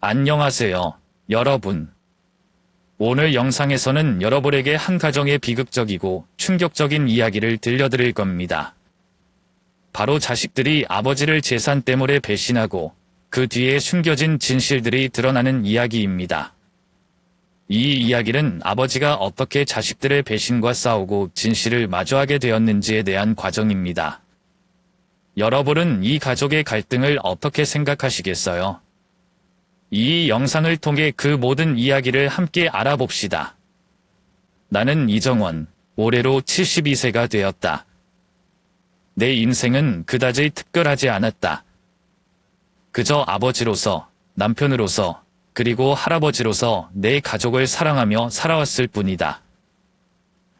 안녕하세요, 여러분. 오늘 영상에서는 여러분에게 한 가정의 비극적이고 충격적인 이야기를 들려드릴 겁니다. 바로 자식들이 아버지를 재산 때문에 배신하고 그 뒤에 숨겨진 진실들이 드러나는 이야기입니다. 이 이야기는 아버지가 어떻게 자식들의 배신과 싸우고 진실을 마주하게 되었는지에 대한 과정입니다. 여러분은 이 가족의 갈등을 어떻게 생각하시겠어요? 이 영상을 통해 그 모든 이야기를 함께 알아봅시다. 나는 이정원, 올해로 72세가 되었다. 내 인생은 그다지 특별하지 않았다. 그저 아버지로서, 남편으로서, 그리고 할아버지로서 내 가족을 사랑하며 살아왔을 뿐이다.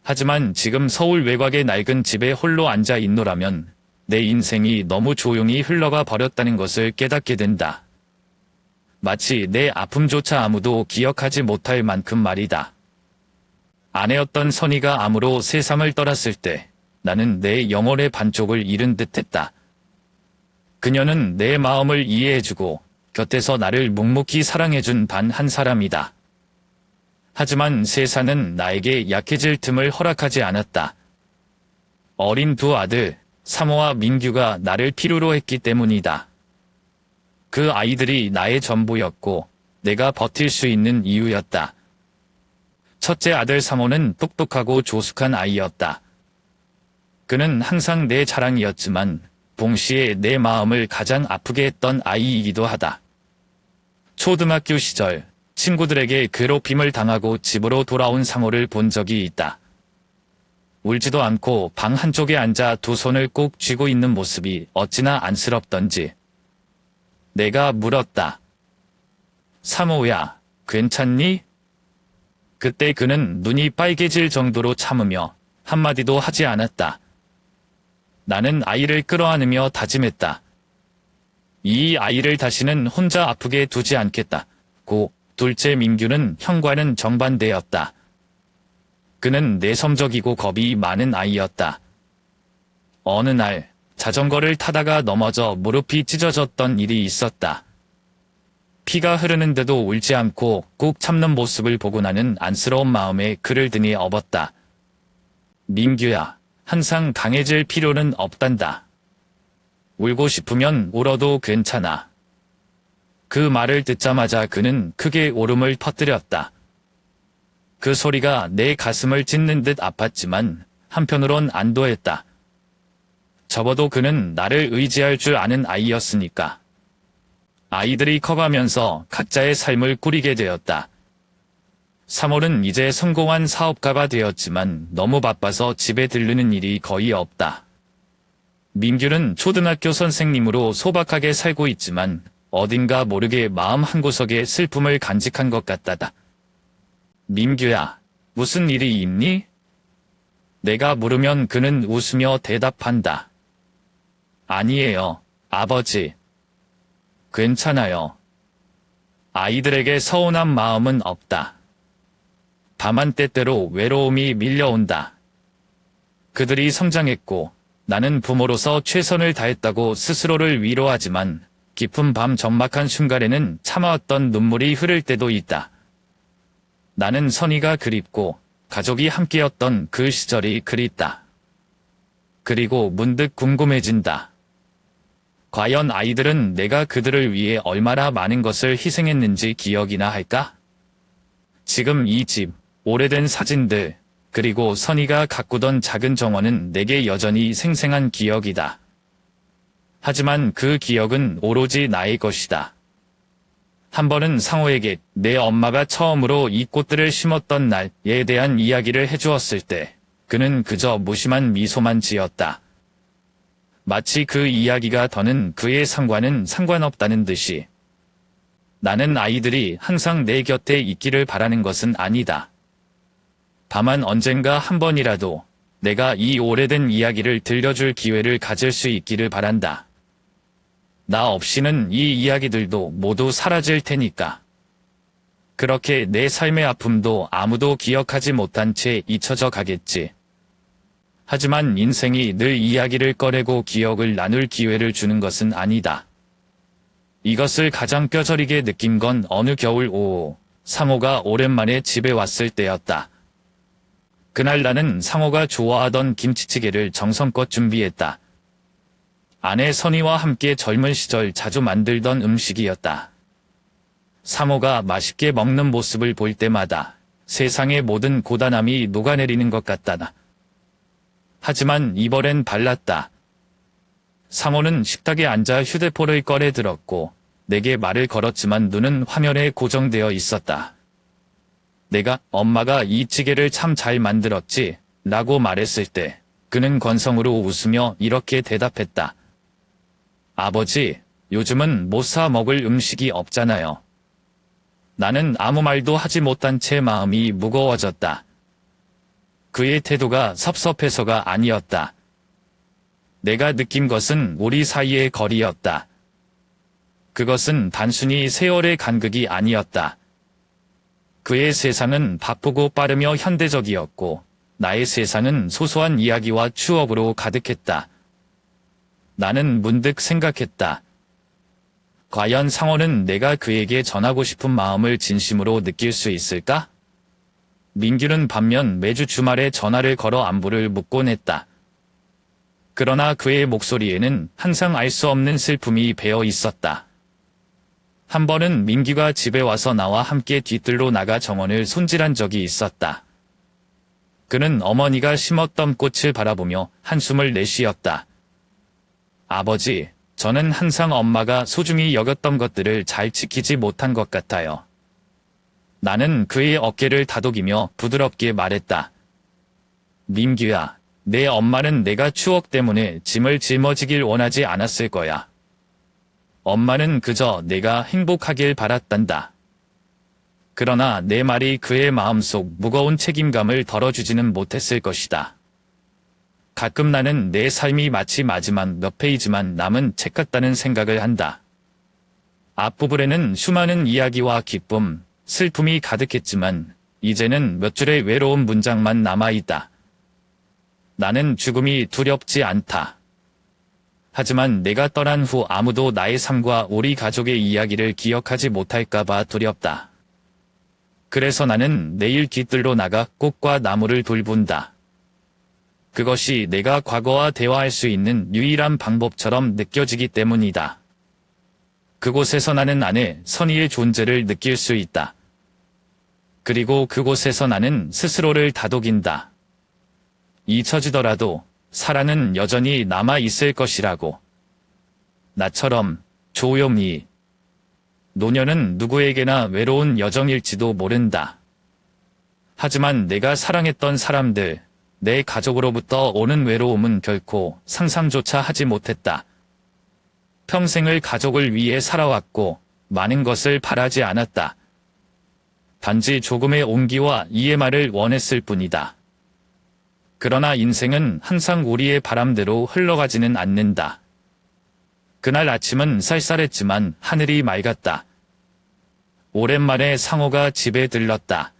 하지만 지금 서울 외곽의 낡은 집에 홀로 앉아 있노라면 내 인생이 너무 조용히 흘러가 버렸다는 것을 깨닫게 된다. 마치 내 아픔조차 아무도 기억하지 못할 만큼 말이다. 아내였던 선희가 암으로 세상을 떠났을 때 나는 내 영혼의 반쪽을 잃은 듯했다. 그녀는 내 마음을 이해해주고 곁에서 나를 묵묵히 사랑해준 단 한 사람이다. 하지만 세상은 나에게 약해질 틈을 허락하지 않았다. 어린 두 아들, 사모와 민규가 나를 필요로 했기 때문이다. 그 아이들이 나의 전부였고 내가 버틸 수 있는 이유였다. 첫째 아들 사모는 똑똑하고 조숙한 아이였다. 그는 항상 내 자랑이었지만 동시에 내 마음을 가장 아프게 했던 아이이기도 하다. 초등학교 시절 친구들에게 괴롭힘을 당하고 집으로 돌아온 상호를 본 적이 있다. 울지도 않고 방 한쪽에 앉아 두 손을 꼭 쥐고 있는 모습이 어찌나 안쓰럽던지. 내가 물었다. 사모야, 괜찮니? 그때 그는 눈이 빨개질 정도로 참으며 한마디도 하지 않았다. 나는 아이를 끌어안으며 다짐했다. 이 아이를 다시는 혼자 아프게 두지 않겠다고. 둘째 민규는 형과는 정반대였다. 그는 내성적이고 겁이 많은 아이였다. 어느 날 자전거를 타다가 넘어져 무릎이 찢어졌던 일이 있었다. 피가 흐르는데도 울지 않고 꾹 참는 모습을 보고 나는 안쓰러운 마음에 그를 등에 업었다. 민규야, 항상 강해질 필요는 없단다. 울고 싶으면 울어도 괜찮아. 그 말을 듣자마자 그는 크게 울음을 터뜨렸다. 그 소리가 내 가슴을 찢는 듯 아팠지만 한편으론 안도했다. 적어도 그는 나를 의지할 줄 아는 아이였으니까. 아이들이 커가면서 각자의 삶을 꾸리게 되었다. 사몰은 이제 성공한 사업가가 되었지만 너무 바빠서 집에 들르는 일이 거의 없다. 민규는 초등학교 선생님으로 소박하게 살고 있지만 어딘가 모르게 마음 한구석에 슬픔을 간직한 것 같다다. 민규야, 무슨 일이 있니? 내가 물으면 그는 웃으며 대답한다. 아니에요, 아버지. 괜찮아요. 아이들에게 서운한 마음은 없다. 다만 때때로 외로움이 밀려온다. 그들이 성장했고 나는 부모로서 최선을 다했다고 스스로를 위로하지만 깊은 밤 적막한 순간에는 참아왔던 눈물이 흐를 때도 있다. 나는 선희가 그립고 가족이 함께였던 그 시절이 그립다. 그리고 문득 궁금해진다. 과연 아이들은 내가 그들을 위해 얼마나 많은 것을 희생했는지 기억이나 할까? 지금 이 집, 오래된 사진들, 그리고 선희가 가꾸던 작은 정원은 내게 여전히 생생한 기억이다. 하지만 그 기억은 오로지 나의 것이다. 한 번은 상호에게 내 엄마가 처음으로 이 꽃들을 심었던 날에 대한 이야기를 해주었을 때 그는 그저 무심한 미소만 지었다. 마치 그 이야기가 더는 그의 상관은 상관없다는 듯이. 나는 아이들이 항상 내 곁에 있기를 바라는 것은 아니다. 다만 언젠가 한 번이라도 내가 이 오래된 이야기를 들려줄 기회를 가질 수 있기를 바란다. 나 없이는 이 이야기들도 모두 사라질 테니까. 그렇게 내 삶의 아픔도 아무도 기억하지 못한 채 잊혀져 가겠지. 하지만 인생이 늘 이야기를 꺼내고 기억을 나눌 기회를 주는 것은 아니다. 이것을 가장 뼈저리게 느낀 건 어느 겨울 오후, 상호가 오랜만에 집에 왔을 때였다. 그날 나는 상호가 좋아하던 김치찌개를 정성껏 준비했다. 아내 선희와 함께 젊은 시절 자주 만들던 음식이었다. 상호가 맛있게 먹는 모습을 볼 때마다 세상의 모든 고단함이 녹아내리는 것 같다. 하지만 이번엔 달랐다. 상호는 식탁에 앉아 휴대폰을 꺼내 들었고 내게 말을 걸었지만 눈은 화면에 고정되어 있었다. 내가 엄마가 이 찌개를 참 잘 만들었지 라고 말했을 때 그는 건성으로 웃으며 이렇게 대답했다. 아버지, 요즘은 못 사 먹을 음식이 없잖아요. 나는 아무 말도 하지 못한 채 마음이 무거워졌다. 그의 태도가 섭섭해서가 아니었다. 내가 느낀 것은 우리 사이의 거리였다. 그것은 단순히 세월의 간극이 아니었다. 그의 세상은 바쁘고 빠르며 현대적이었고 나의 세상은 소소한 이야기와 추억으로 가득했다. 나는 문득 생각했다. 과연 상호는 내가 그에게 전하고 싶은 마음을 진심으로 느낄 수 있을까? 민규는 반면 매주 주말에 전화를 걸어 안부를 묻곤 했다. 그러나 그의 목소리에는 항상 알 수 없는 슬픔이 배어 있었다. 한 번은 민규가 집에 와서 나와 함께 뒤뜰로 나가 정원을 손질한 적이 있었다. 그는 어머니가 심었던 꽃을 바라보며 한숨을 내쉬었다. 아버지, 저는 항상 엄마가 소중히 여겼던 것들을 잘 지키지 못한 것 같아요. 나는 그의 어깨를 다독이며 부드럽게 말했다. 민규야, 내 엄마는 내가 추억 때문에 짐을 짊어지길 원하지 않았을 거야. 엄마는 그저 내가 행복하길 바랐단다. 그러나 내 말이 그의 마음속 무거운 책임감을 덜어주지는 못했을 것이다. 가끔 나는 내 삶이 마치 마지막 몇 페이지만 남은 책 같다는 생각을 한다. 앞부분에는 수많은 이야기와 기쁨, 슬픔이 가득했지만 이제는 몇 줄의 외로운 문장만 남아있다. 나는 죽음이 두렵지 않다. 하지만 내가 떠난 후 아무도 나의 삶과 우리 가족의 이야기를 기억하지 못할까봐 두렵다. 그래서 나는 매일 뒤뜰로 나가 꽃과 나무를 돌본다. 그것이 내가 과거와 대화할 수 있는 유일한 방법처럼 느껴지기 때문이다. 그곳에서 나는 아내 선희의 존재를 느낄 수 있다. 그리고 그곳에서 나는 스스로를 다독인다. 잊혀지더라도 사랑은 여전히 남아 있을 것이라고. 나처럼 조용히. 노년은 누구에게나 외로운 여정일지도 모른다. 하지만 내가 사랑했던 사람들, 내 가족으로부터 오는 외로움은 결코 상상조차 하지 못했다. 평생을 가족을 위해 살아왔고 많은 것을 바라지 않았다. 단지 조금의 온기와 이해만을 원했을 뿐이다. 그러나 인생은 항상 우리의 바람대로 흘러가지는 않는다. 그날 아침은 쌀쌀했지만 하늘이 맑았다. 오랜만에 상호가 집에 들렀다.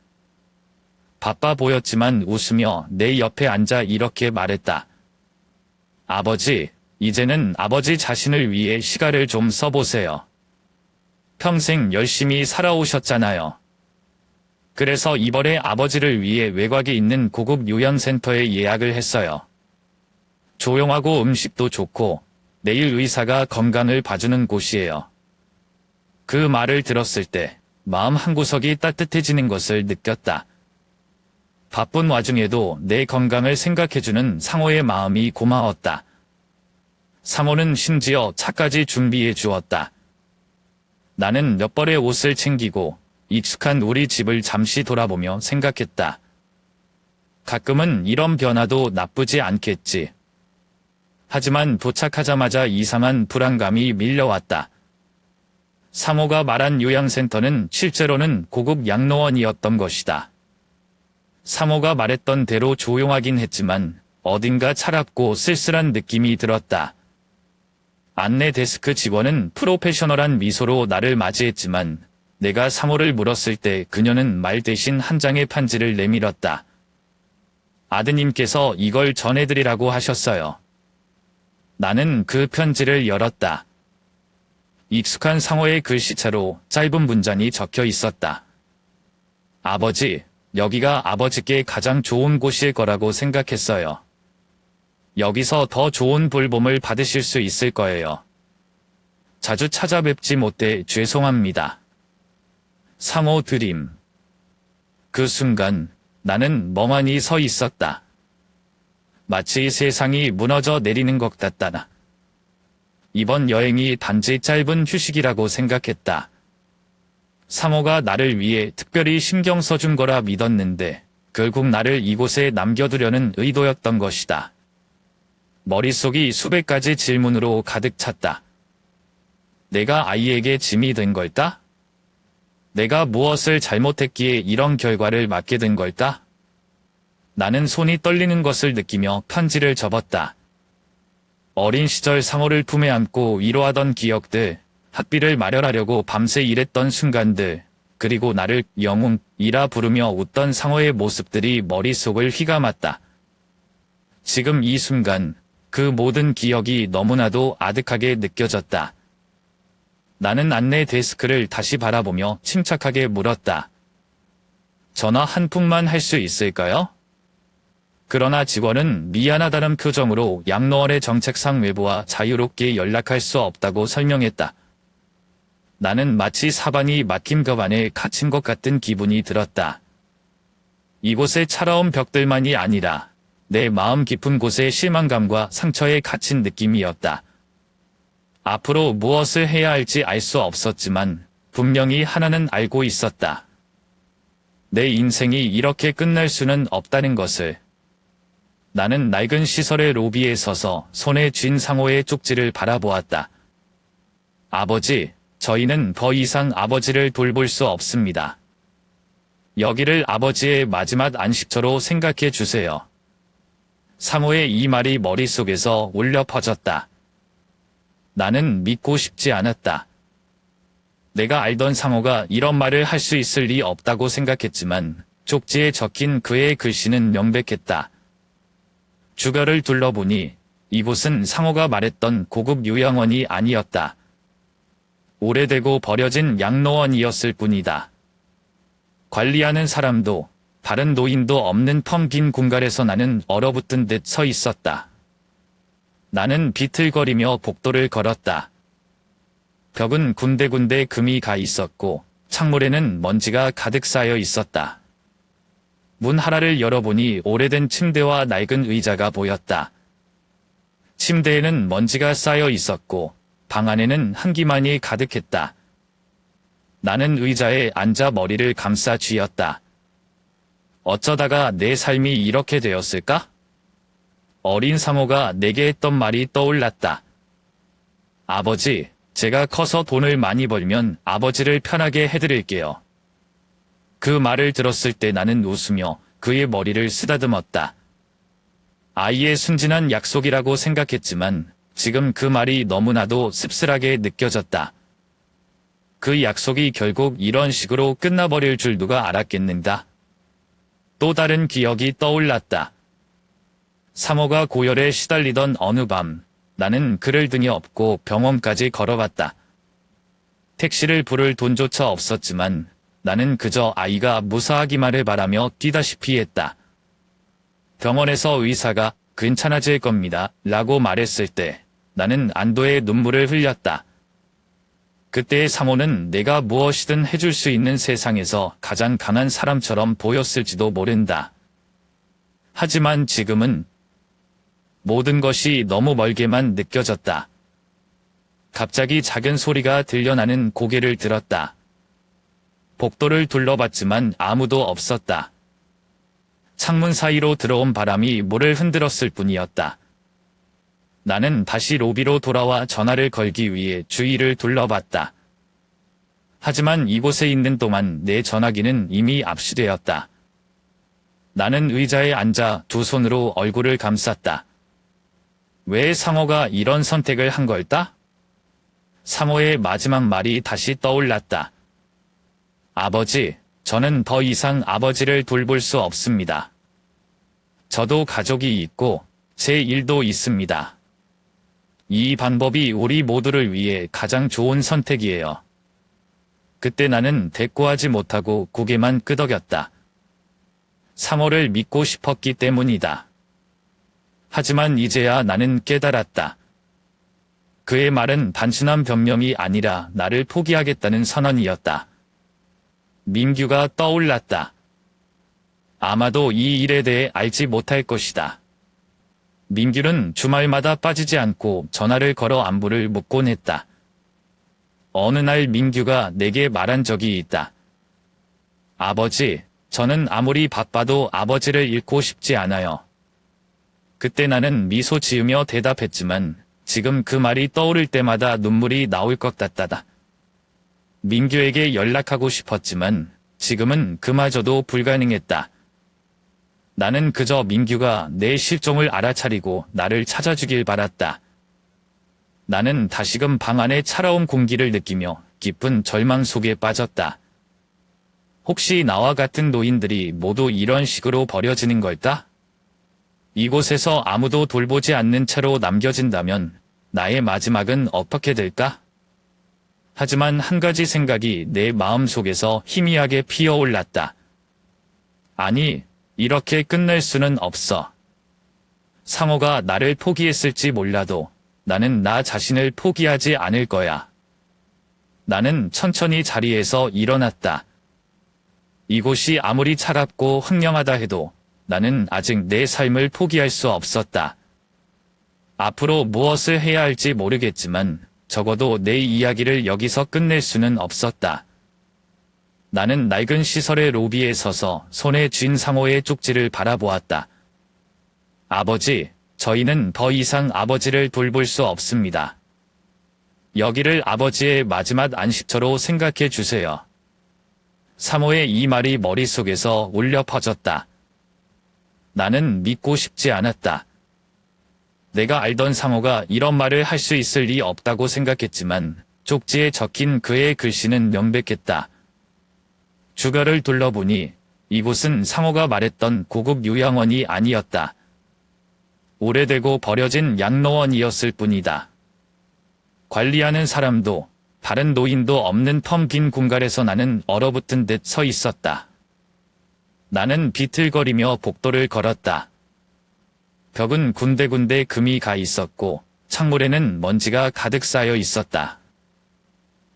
바빠 보였지만 웃으며 내 옆에 앉아 이렇게 말했다. 아버지, 이제는 아버지 자신을 위해 시간을 좀 써보세요. 평생 열심히 살아오셨잖아요. 그래서 이번에 아버지를 위해 외곽에 있는 고급 요양센터에 예약을 했어요. 조용하고 음식도 좋고 내일 의사가 건강을 봐주는 곳이에요. 그 말을 들었을 때 마음 한구석이 따뜻해지는 것을 느꼈다. 바쁜 와중에도 내 건강을 생각해주는 상호의 마음이 고마웠다. 상호는 심지어 차까지 준비해 주었다. 나는 몇 벌의 옷을 챙기고 익숙한 우리 집을 잠시 돌아보며 생각했다. 가끔은 이런 변화도 나쁘지 않겠지. 하지만 도착하자마자 이상한 불안감이 밀려왔다. 상호가 말한 요양센터는 실제로는 고급 양로원이었던 것이다. 상호가 말했던 대로 조용하긴 했지만 어딘가 차갑고 쓸쓸한 느낌이 들었다. 안내 데스크 직원은 프로페셔널한 미소로 나를 맞이했지만 내가 상호를 물었을 때 그녀는 말 대신 한 장의 편지를 내밀었다. 아드님께서 이걸 전해드리라고 하셨어요. 나는 그 편지를 열었다. 익숙한 상어의 글씨체로 짧은 문장이 적혀 있었다. 아버지, 여기가 아버지께 가장 좋은 곳일 거라고 생각했어요. 여기서 더 좋은 돌봄을 받으실 수 있을 거예요. 자주 찾아뵙지 못해 죄송합니다. 상어 드림. 그 순간 나는 멍하니 서 있었다. 마치 세상이 무너져 내리는 것 같다. 이번 여행이 단지 짧은 휴식이라고 생각했다. 상어가 나를 위해 특별히 신경 써준 거라 믿었는데 결국 나를 이곳에 남겨두려는 의도였던 것이다. 머릿속이 수백 가지 질문으로 가득 찼다. 내가 아이에게 짐이 된 걸까? 내가 무엇을 잘못했기에 이런 결과를 맞게 된 걸까? 나는 손이 떨리는 것을 느끼며 편지를 접었다. 어린 시절 상어를 품에 안고 위로하던 기억들, 학비를 마련하려고 밤새 일했던 순간들, 그리고 나를 영웅이라 부르며 웃던 상어의 모습들이 머릿속을 휘감았다. 지금 이 순간 그 모든 기억이 너무나도 아득하게 느껴졌다. 나는 안내 데스크를 다시 바라보며 침착하게 물었다. 전화 한 통만 할 수 있을까요? 그러나 직원은 미안하다는 표정으로 양로원의 정책상 외부와 자유롭게 연락할 수 없다고 설명했다. 나는 마치 사방이 막힌 벽 안에 갇힌 것 같은 기분이 들었다. 이곳의 차가운 벽들만이 아니라 내 마음 깊은 곳의 실망감과 상처에 갇힌 느낌이었다. 앞으로 무엇을 해야 할지 알 수 없었지만 분명히 하나는 알고 있었다. 내 인생이 이렇게 끝날 수는 없다는 것을. 나는 낡은 시설의 로비에 서서 손에 쥔 상어의 쪽지를 바라보았다. 아버지, 저희는 더 이상 아버지를 돌볼 수 없습니다. 여기를 아버지의 마지막 안식처로 생각해 주세요. 상어의 이 말이 머릿속에서 울려 퍼졌다. 나는 믿고 싶지 않았다. 내가 알던 상어가 이런 말을 할 수 있을 리 없다고 생각했지만 쪽지에 적힌 그의 글씨는 명백했다. 주변을 둘러보니 이곳은 상어가 말했던 고급 요양원이 아니었다. 오래되고 버려진 양로원이었을 뿐이다. 관리하는 사람도 다른 노인도 없는 텅 빈 공간에서 나는 얼어붙은 듯 서 있었다. 나는 비틀거리며 복도를 걸었다. 벽은 군데군데 금이 가 있었고 창문에는 먼지가 가득 쌓여 있었다. 문 하나를 열어보니 오래된 침대와 낡은 의자가 보였다. 침대에는 먼지가 쌓여 있었고 방 안에는 한기만이 가득했다. 나는 의자에 앉아 머리를 감싸 쥐었다. 어쩌다가 내 삶이 이렇게 되었을까? 어린 상어가 내게 했던 말이 떠올랐다. 아버지, 제가 커서 돈을 많이 벌면 아버지를 편하게 해드릴게요. 그 말을 들었을 때 나는 웃으며 그의 머리를 쓰다듬었다. 아이의 순진한 약속이라고 생각했지만 지금 그 말이 너무나도 씁쓸하게 느껴졌다. 그 약속이 결국 이런 식으로 끝나버릴 줄 누가 알았겠는가? 또 다른 기억이 떠올랐다. 상어가 고열에 시달리던 어느 밤, 나는 그를 등에 업고 병원까지 걸어갔다. 택시를 부를 돈조차 없었지만 나는 그저 아이가 무사하기만을 바라며 뛰다시피 했다. 병원에서 의사가 괜찮아질 겁니다 라고 말했을 때 나는 안도의 눈물을 흘렸다. 그때의 상어는 내가 무엇이든 해줄 수 있는 세상에서 가장 강한 사람처럼 보였을지도 모른다. 하지만 지금은 모든 것이 너무 멀게만 느껴졌다. 갑자기 작은 소리가 들려나는 고개를 들었다. 복도를 둘러봤지만 아무도 없었다. 창문 사이로 들어온 바람이 문을 흔들었을 뿐이었다. 나는 다시 로비로 돌아와 전화를 걸기 위해 주위를 둘러봤다. 하지만 이곳에 있는 동안 내 전화기는 이미 압수되었다. 나는 의자에 앉아 두 손으로 얼굴을 감쌌다. 왜 상어가 이런 선택을 한 걸까? 상어의 마지막 말이 다시 떠올랐다. 아버지, 저는 더 이상 아버지를 돌볼 수 없습니다. 저도 가족이 있고 제 일도 있습니다. 이 방법이 우리 모두를 위해 가장 좋은 선택이에요. 그때 나는 대꾸하지 못하고 고개만 끄덕였다. 상호를 믿고 싶었기 때문이다. 하지만 이제야 나는 깨달았다. 그의 말은 단순한 변명이 아니라 나를 포기하겠다는 선언이었다. 민규가 떠올랐다. 아마도 이 일에 대해 알지 못할 것이다. 민규는 주말마다 빠지지 않고 전화를 걸어 안부를 묻곤 했다. 어느 날 민규가 내게 말한 적이 있다. 아버지, 저는 아무리 바빠도 아버지를 잃고 싶지 않아요. 그때 나는 미소 지으며 대답했지만 지금 그 말이 떠오를 때마다 눈물이 나올 것 같다. 민규에게 연락하고 싶었지만 지금은 그마저도 불가능했다. 나는 그저 민규가 내 실종을 알아차리고 나를 찾아주길 바랐다. 나는 다시금 방 안의 차가운 공기를 느끼며 깊은 절망 속에 빠졌다. 혹시 나와 같은 노인들이 모두 이런 식으로 버려지는 걸까? 이곳에서 아무도 돌보지 않는 채로 남겨진다면 나의 마지막은 어떻게 될까? 하지만 한 가지 생각이 내 마음속에서 희미하게 피어올랐다. 아니, 이렇게 끝낼 수는 없어. 상호가 나를 포기했을지 몰라도 나는 나 자신을 포기하지 않을 거야. 나는 천천히 자리에서 일어났다. 이곳이 아무리 차갑고 흑령하다 해도 나는 아직 내 삶을 포기할 수 없었다. 앞으로 무엇을 해야 할지 모르겠지만 적어도 내 이야기를 여기서 끝낼 수는 없었다. 나는 낡은 시설의 로비에 서서 손에 쥔 상호의 쪽지를 바라보았다. 아버지, 저희는 더 이상 아버지를 돌볼 수 없습니다. 여기를 아버지의 마지막 안식처로 생각해 주세요. 상호의 이 말이 머릿속에서 울려 퍼졌다. 나는 믿고 싶지 않았다. 내가 알던 상호가 이런 말을 할 수 있을 리 없다고 생각했지만 쪽지에 적힌 그의 글씨는 명백했다. 주변을 둘러보니 이곳은 상호가 말했던 고급 요양원이 아니었다. 오래되고 버려진 양로원이었을 뿐이다. 관리하는 사람도 다른 노인도 없는 텅 빈 공간에서 나는 얼어붙은 듯 서 있었다. 나는 비틀거리며 복도를 걸었다. 벽은 군데군데 금이 가 있었고 창문에는 먼지가 가득 쌓여 있었다.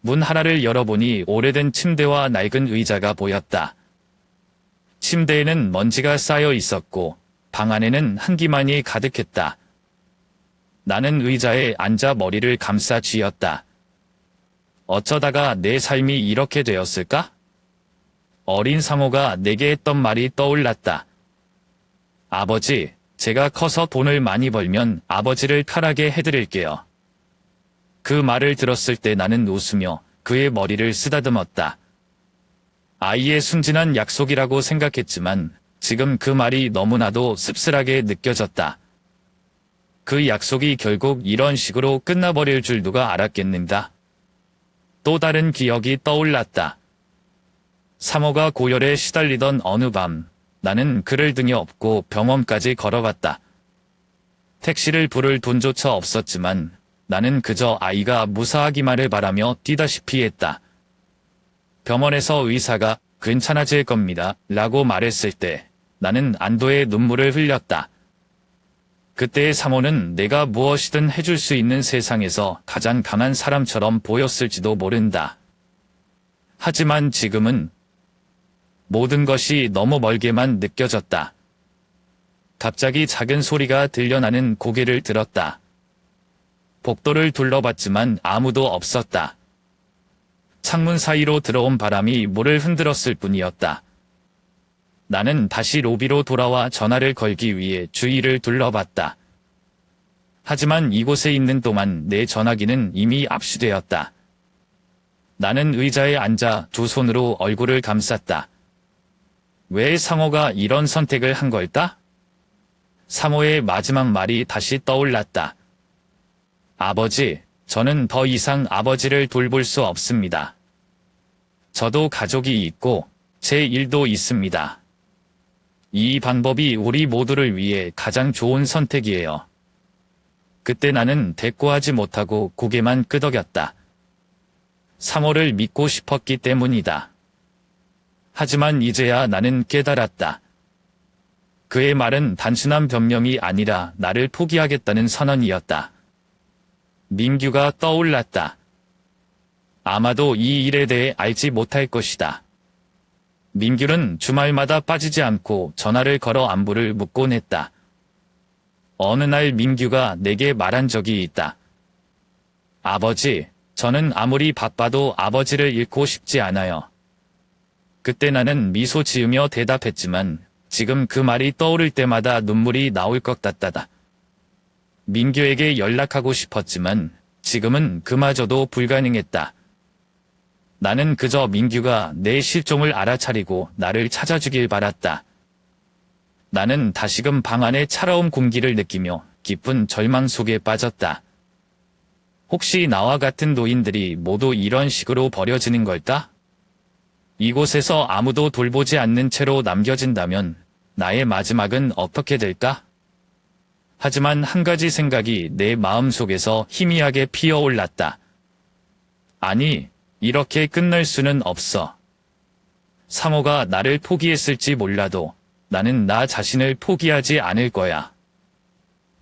문 하나를 열어보니 오래된 침대와 낡은 의자가 보였다. 침대에는 먼지가 쌓여 있었고 방 안에는 한기만이 가득했다. 나는 의자에 앉아 머리를 감싸 쥐었다. 어쩌다가 내 삶이 이렇게 되었을까? 어린 상호가 내게 했던 말이 떠올랐다. 아버지, 제가 커서 돈을 많이 벌면 아버지를 편하게 해드릴게요. 그 말을 들었을 때 나는 웃으며 그의 머리를 쓰다듬었다. 아이의 순진한 약속이라고 생각했지만 지금 그 말이 너무나도 씁쓸하게 느껴졌다. 그 약속이 결국 이런 식으로 끝나버릴 줄 누가 알았겠는가? 또 다른 기억이 떠올랐다. 상호가 고열에 시달리던 어느 밤, 나는 그를 등에 업고 병원까지 걸어갔다. 택시를 부를 돈조차 없었지만 나는 그저 아이가 무사하기만을 바라며 뛰다시피 했다. 병원에서 의사가 괜찮아질 겁니다 라고 말했을 때 나는 안도의 눈물을 흘렸다. 그때의 상호는 내가 무엇이든 해줄 수 있는 세상에서 가장 강한 사람처럼 보였을지도 모른다. 하지만 지금은 모든 것이 너무 멀게만 느껴졌다. 갑자기 작은 소리가 들려 나는 고개를 들었다. 복도를 둘러봤지만 아무도 없었다. 창문 사이로 들어온 바람이 문을 흔들었을 뿐이었다. 나는 다시 로비로 돌아와 전화를 걸기 위해 주위를 둘러봤다. 하지만 이곳에 있는 동안 내 전화기는 이미 압수되었다. 나는 의자에 앉아 두 손으로 얼굴을 감쌌다. 왜 상호가 이런 선택을 한 걸까? 상호의 마지막 말이 다시 떠올랐다. 아버지, 저는 더 이상 아버지를 돌볼 수 없습니다. 저도 가족이 있고 제 일도 있습니다. 이 방법이 우리 모두를 위해 가장 좋은 선택이에요. 그때 나는 대꾸하지 못하고 고개만 끄덕였다. 상호를 믿고 싶었기 때문이다. 하지만 이제야 나는 깨달았다. 그의 말은 단순한 변명이 아니라 나를 포기하겠다는 선언이었다. 민규가 떠올랐다. 아마도 이 일에 대해 알지 못할 것이다. 민규는 주말마다 빠지지 않고 전화를 걸어 안부를 묻곤 했다. 어느 날 민규가 내게 말한 적이 있다. 아버지, 저는 아무리 바빠도 아버지를 잃고 싶지 않아요. 그때 나는 미소 지으며 대답했지만 지금 그 말이 떠오를 때마다 눈물이 나올 것 같다다. 민규에게 연락하고 싶었지만 지금은 그마저도 불가능했다. 나는 그저 민규가 내 실종을 알아차리고 나를 찾아주길 바랐다. 나는 다시금 방 안의 차가운 공기를 느끼며 깊은 절망 속에 빠졌다. 혹시 나와 같은 노인들이 모두 이런 식으로 버려지는 걸까? 이곳에서 아무도 돌보지 않는 채로 남겨진다면 나의 마지막은 어떻게 될까? 하지만 한 가지 생각이 내 마음속에서 희미하게 피어올랐다. 아니, 이렇게 끝날 수는 없어. 상호가 나를 포기했을지 몰라도 나는 나 자신을 포기하지 않을 거야.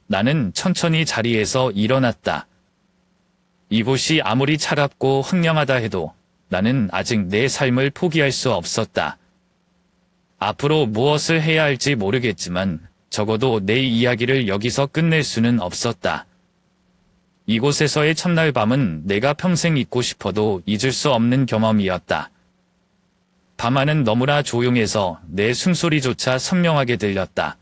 나는 천천히 자리에서 일어났다. 이곳이 아무리 차갑고 황량하다 해도 나는 아직 내 삶을 포기할 수 없었다. 앞으로 무엇을 해야 할지 모르겠지만 적어도 내 이야기를 여기서 끝낼 수는 없었다. 이곳에서의 첫날 밤은 내가 평생 잊고 싶어도 잊을 수 없는 경험이었다. 밤하늘은 너무나 조용해서 내 숨소리조차 선명하게 들렸다.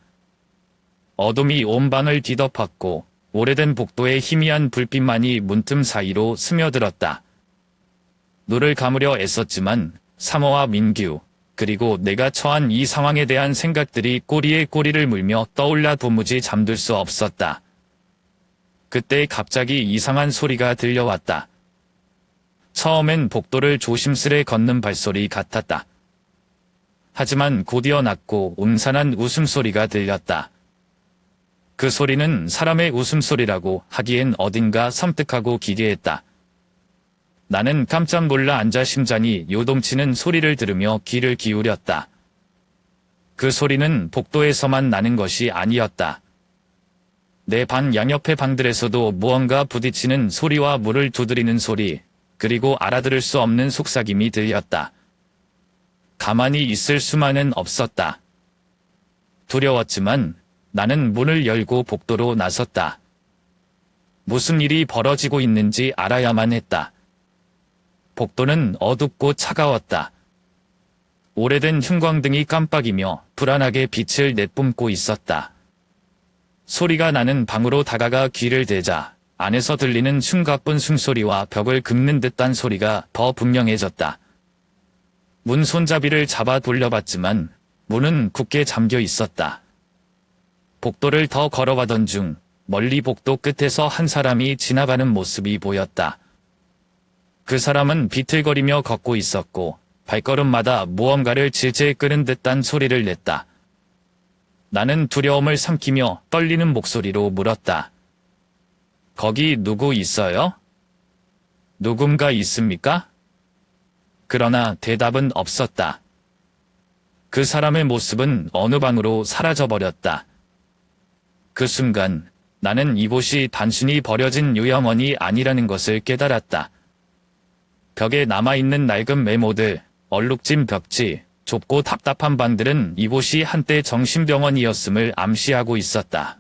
어둠이 온 방을 뒤덮었고 오래된 복도의 희미한 불빛만이 문틈 사이로 스며들었다. 눈을 감으려 애썼지만 상호와 민규, 그리고 내가 처한 이 상황에 대한 생각들이 꼬리에 꼬리를 물며 떠올라 도무지 잠들 수 없었다. 그때 갑자기 이상한 소리가 들려왔다. 처음엔 복도를 조심스레 걷는 발소리 같았다. 하지만 곧이어 낮고 음산한 웃음소리가 들렸다. 그 소리는 사람의 웃음소리라고 하기엔 어딘가 섬뜩하고 기괴했다. 나는 깜짝 놀라 앉아 심장이 요동치는 소리를 들으며 귀를 기울였다. 그 소리는 복도에서만 나는 것이 아니었다. 내 방 양옆의 방들에서도 무언가 부딪히는 소리와 물을 두드리는 소리, 그리고 알아들을 수 없는 속삭임이 들렸다. 가만히 있을 수만은 없었다. 두려웠지만 나는 문을 열고 복도로 나섰다. 무슨 일이 벌어지고 있는지 알아야만 했다. 복도는 어둡고 차가웠다. 오래된 형광등이 깜빡이며 불안하게 빛을 내뿜고 있었다. 소리가 나는 방으로 다가가 귀를 대자 안에서 들리는 숨가쁜 숨소리와 벽을 긁는 듯한 소리가 더 분명해졌다. 문 손잡이를 잡아 돌려봤지만 문은 굳게 잠겨 있었다. 복도를 더 걸어가던 중 멀리 복도 끝에서 한 사람이 지나가는 모습이 보였다. 그 사람은 비틀거리며 걷고 있었고 발걸음마다 무언가를 질질 끄는 듯한 소리를 냈다. 나는 두려움을 삼키며 떨리는 목소리로 물었다. 거기 누구 있어요? 누군가 있습니까? 그러나 대답은 없었다. 그 사람의 모습은 어느 방으로 사라져버렸다. 그 순간 나는 이곳이 단순히 버려진 요양원이 아니라는 것을 깨달았다. 벽에 남아있는 낡은 메모들, 얼룩진 벽지, 좁고 답답한 방들은 이곳이 한때 정신병원이었음을 암시하고 있었다.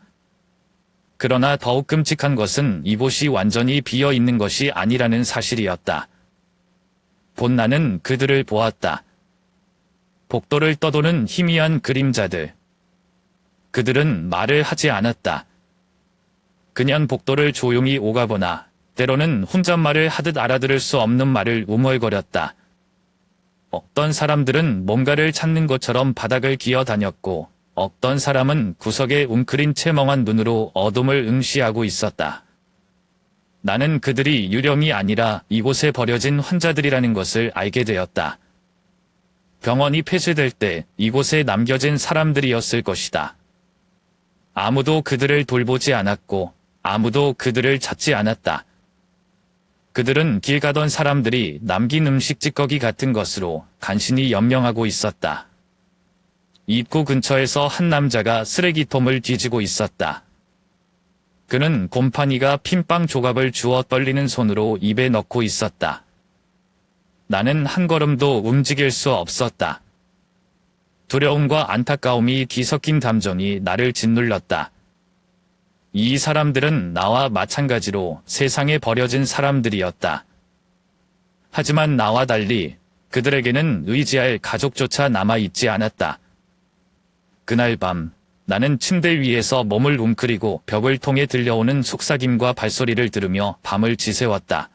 그러나 더욱 끔찍한 것은 이곳이 완전히 비어있는 것이 아니라는 사실이었다. 본 나는 그들을 보았다. 복도를 떠도는 희미한 그림자들. 그들은 말을 하지 않았다. 그냥 복도를 조용히 오가거나 때로는 혼잣말을 하듯 알아들을 수 없는 말을 웅얼거렸다. 어떤 사람들은 뭔가를 찾는 것처럼 바닥을 기어다녔고 어떤 사람은 구석에 웅크린 채 멍한 눈으로 어둠을 응시하고 있었다. 나는 그들이 유령이 아니라 이곳에 버려진 환자들이라는 것을 알게 되었다. 병원이 폐쇄될 때 이곳에 남겨진 사람들이었을 것이다. 아무도 그들을 돌보지 않았고 아무도 그들을 찾지 않았다. 그들은 길 가던 사람들이 남긴 음식 찌꺼기 같은 것으로 간신히 연명하고 있었다. 입구 근처에서 한 남자가 쓰레기통을 뒤지고 있었다. 그는 곰팡이가 핀빵 조각을 주워 떨리는 손으로 입에 넣고 있었다. 나는 한 걸음도 움직일 수 없었다. 두려움과 안타까움이 뒤섞인 감정이 나를 짓눌렀다. 이 사람들은 나와 마찬가지로 세상에 버려진 사람들이었다. 하지만 나와 달리 그들에게는 의지할 가족조차 남아있지 않았다. 그날 밤 나는 침대 위에서 몸을 웅크리고 벽을 통해 들려오는 속삭임과 발소리를 들으며 밤을 지새웠다.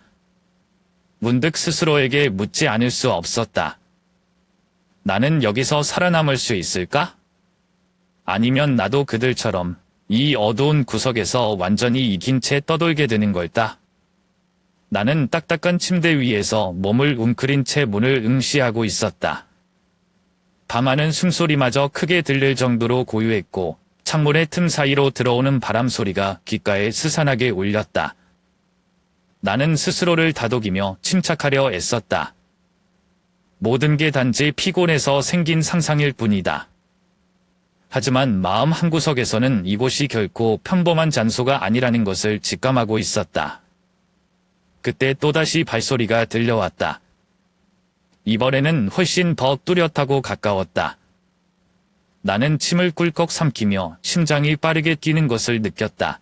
문득 스스로에게 묻지 않을 수 없었다. 나는 여기서 살아남을 수 있을까? 아니면 나도 그들처럼 이 어두운 구석에서 완전히 이긴 채 떠돌게 되는 걸까? 나는 딱딱한 침대 위에서 몸을 웅크린 채 문을 응시하고 있었다. 밤하는 숨소리마저 크게 들릴 정도로 고요했고 창문의 틈 사이로 들어오는 바람 소리가 귓가에 스산하게 울렸다. 나는 스스로를 다독이며 침착하려 애썼다. 모든 게 단지 피곤해서 생긴 상상일 뿐이다. 하지만 마음 한구석에서는 이곳이 결코 평범한 장소가 아니라는 것을 직감하고 있었다. 그때 또다시 발소리가 들려왔다. 이번에는 훨씬 더 뚜렷하고 가까웠다. 나는 침을 꿀꺽 삼키며 심장이 빠르게 뛰는 것을 느꼈다.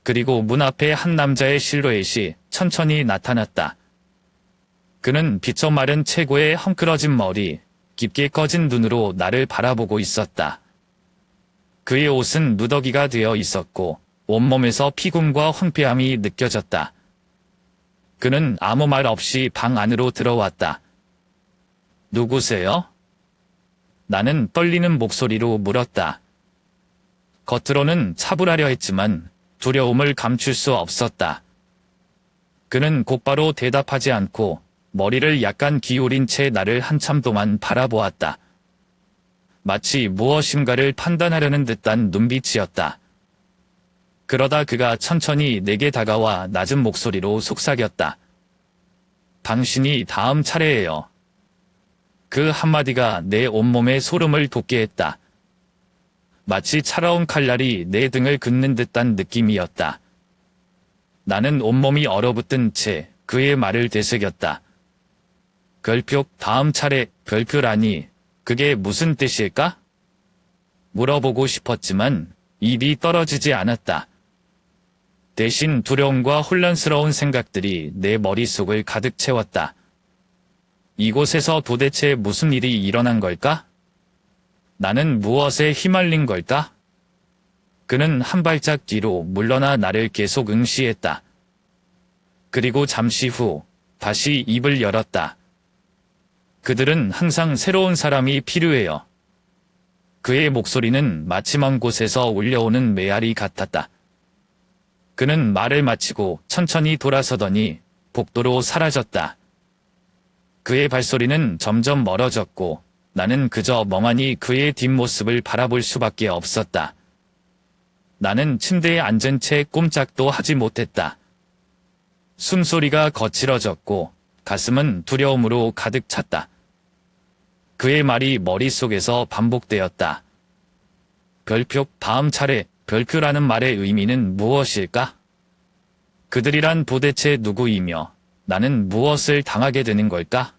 그리고 문 앞에 한 남자의 실루엣이 천천히 나타났다. 그는 비쳐 마른 체구의 헝클어진 머리, 깊게 꺼진 눈으로 나를 바라보고 있었다. 그의 옷은 누더기가 되어 있었고 온몸에서 피곤과 황폐함이 느껴졌다. 그는 아무 말 없이 방 안으로 들어왔다. 누구세요? 나는 떨리는 목소리로 물었다. 겉으로는 차분하려 했지만 두려움을 감출 수 없었다. 그는 곧바로 대답하지 않고 머리를 약간 기울인 채 나를 한참 동안 바라보았다. 마치 무엇인가를 판단하려는 듯한 눈빛이었다. 그러다 그가 천천히 내게 다가와 낮은 목소리로 속삭였다. 당신이 다음 차례예요. 그 한마디가 내 온몸에 소름을 돋게 했다. 마치 차가운 칼날이 내 등을 긋는 듯한 느낌이었다. 나는 온몸이 얼어붙은 채 그의 말을 되새겼다. 별표, 다음 차례, 별표라니, 그게 무슨 뜻일까? 물어보고 싶었지만 입이 떨어지지 않았다. 대신 두려움과 혼란스러운 생각들이 내 머릿속을 가득 채웠다. 이곳에서 도대체 무슨 일이 일어난 걸까? 나는 무엇에 휘말린 걸까? 그는 한 발짝 뒤로 물러나 나를 계속 응시했다. 그리고 잠시 후 다시 입을 열었다. 그들은 항상 새로운 사람이 필요해요. 그의 목소리는 마치 먼 곳에서 울려오는 메아리 같았다. 그는 말을 마치고 천천히 돌아서더니 복도로 사라졌다. 그의 발소리는 점점 멀어졌고 나는 그저 멍하니 그의 뒷모습을 바라볼 수밖에 없었다. 나는 침대에 앉은 채 꼼짝도 하지 못했다. 숨소리가 거칠어졌고 가슴은 두려움으로 가득 찼다. 그의 말이 머릿속에서 반복되었다. 별표, 다음 차례, 별표라는 말의 의미는 무엇일까? 그들이란 도대체 누구이며 나는 무엇을 당하게 되는 걸까?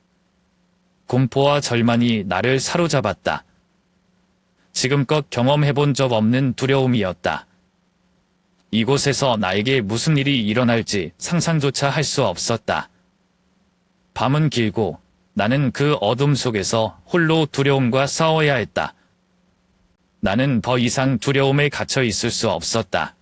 공포와 절망이 나를 사로잡았다. 지금껏 경험해본 적 없는 두려움이었다. 이곳에서 나에게 무슨 일이 일어날지 상상조차 할 수 없었다. 밤은 길고 나는 그 어둠 속에서 홀로 두려움과 싸워야 했다. 나는 더 이상 두려움에 갇혀 있을 수 없었다.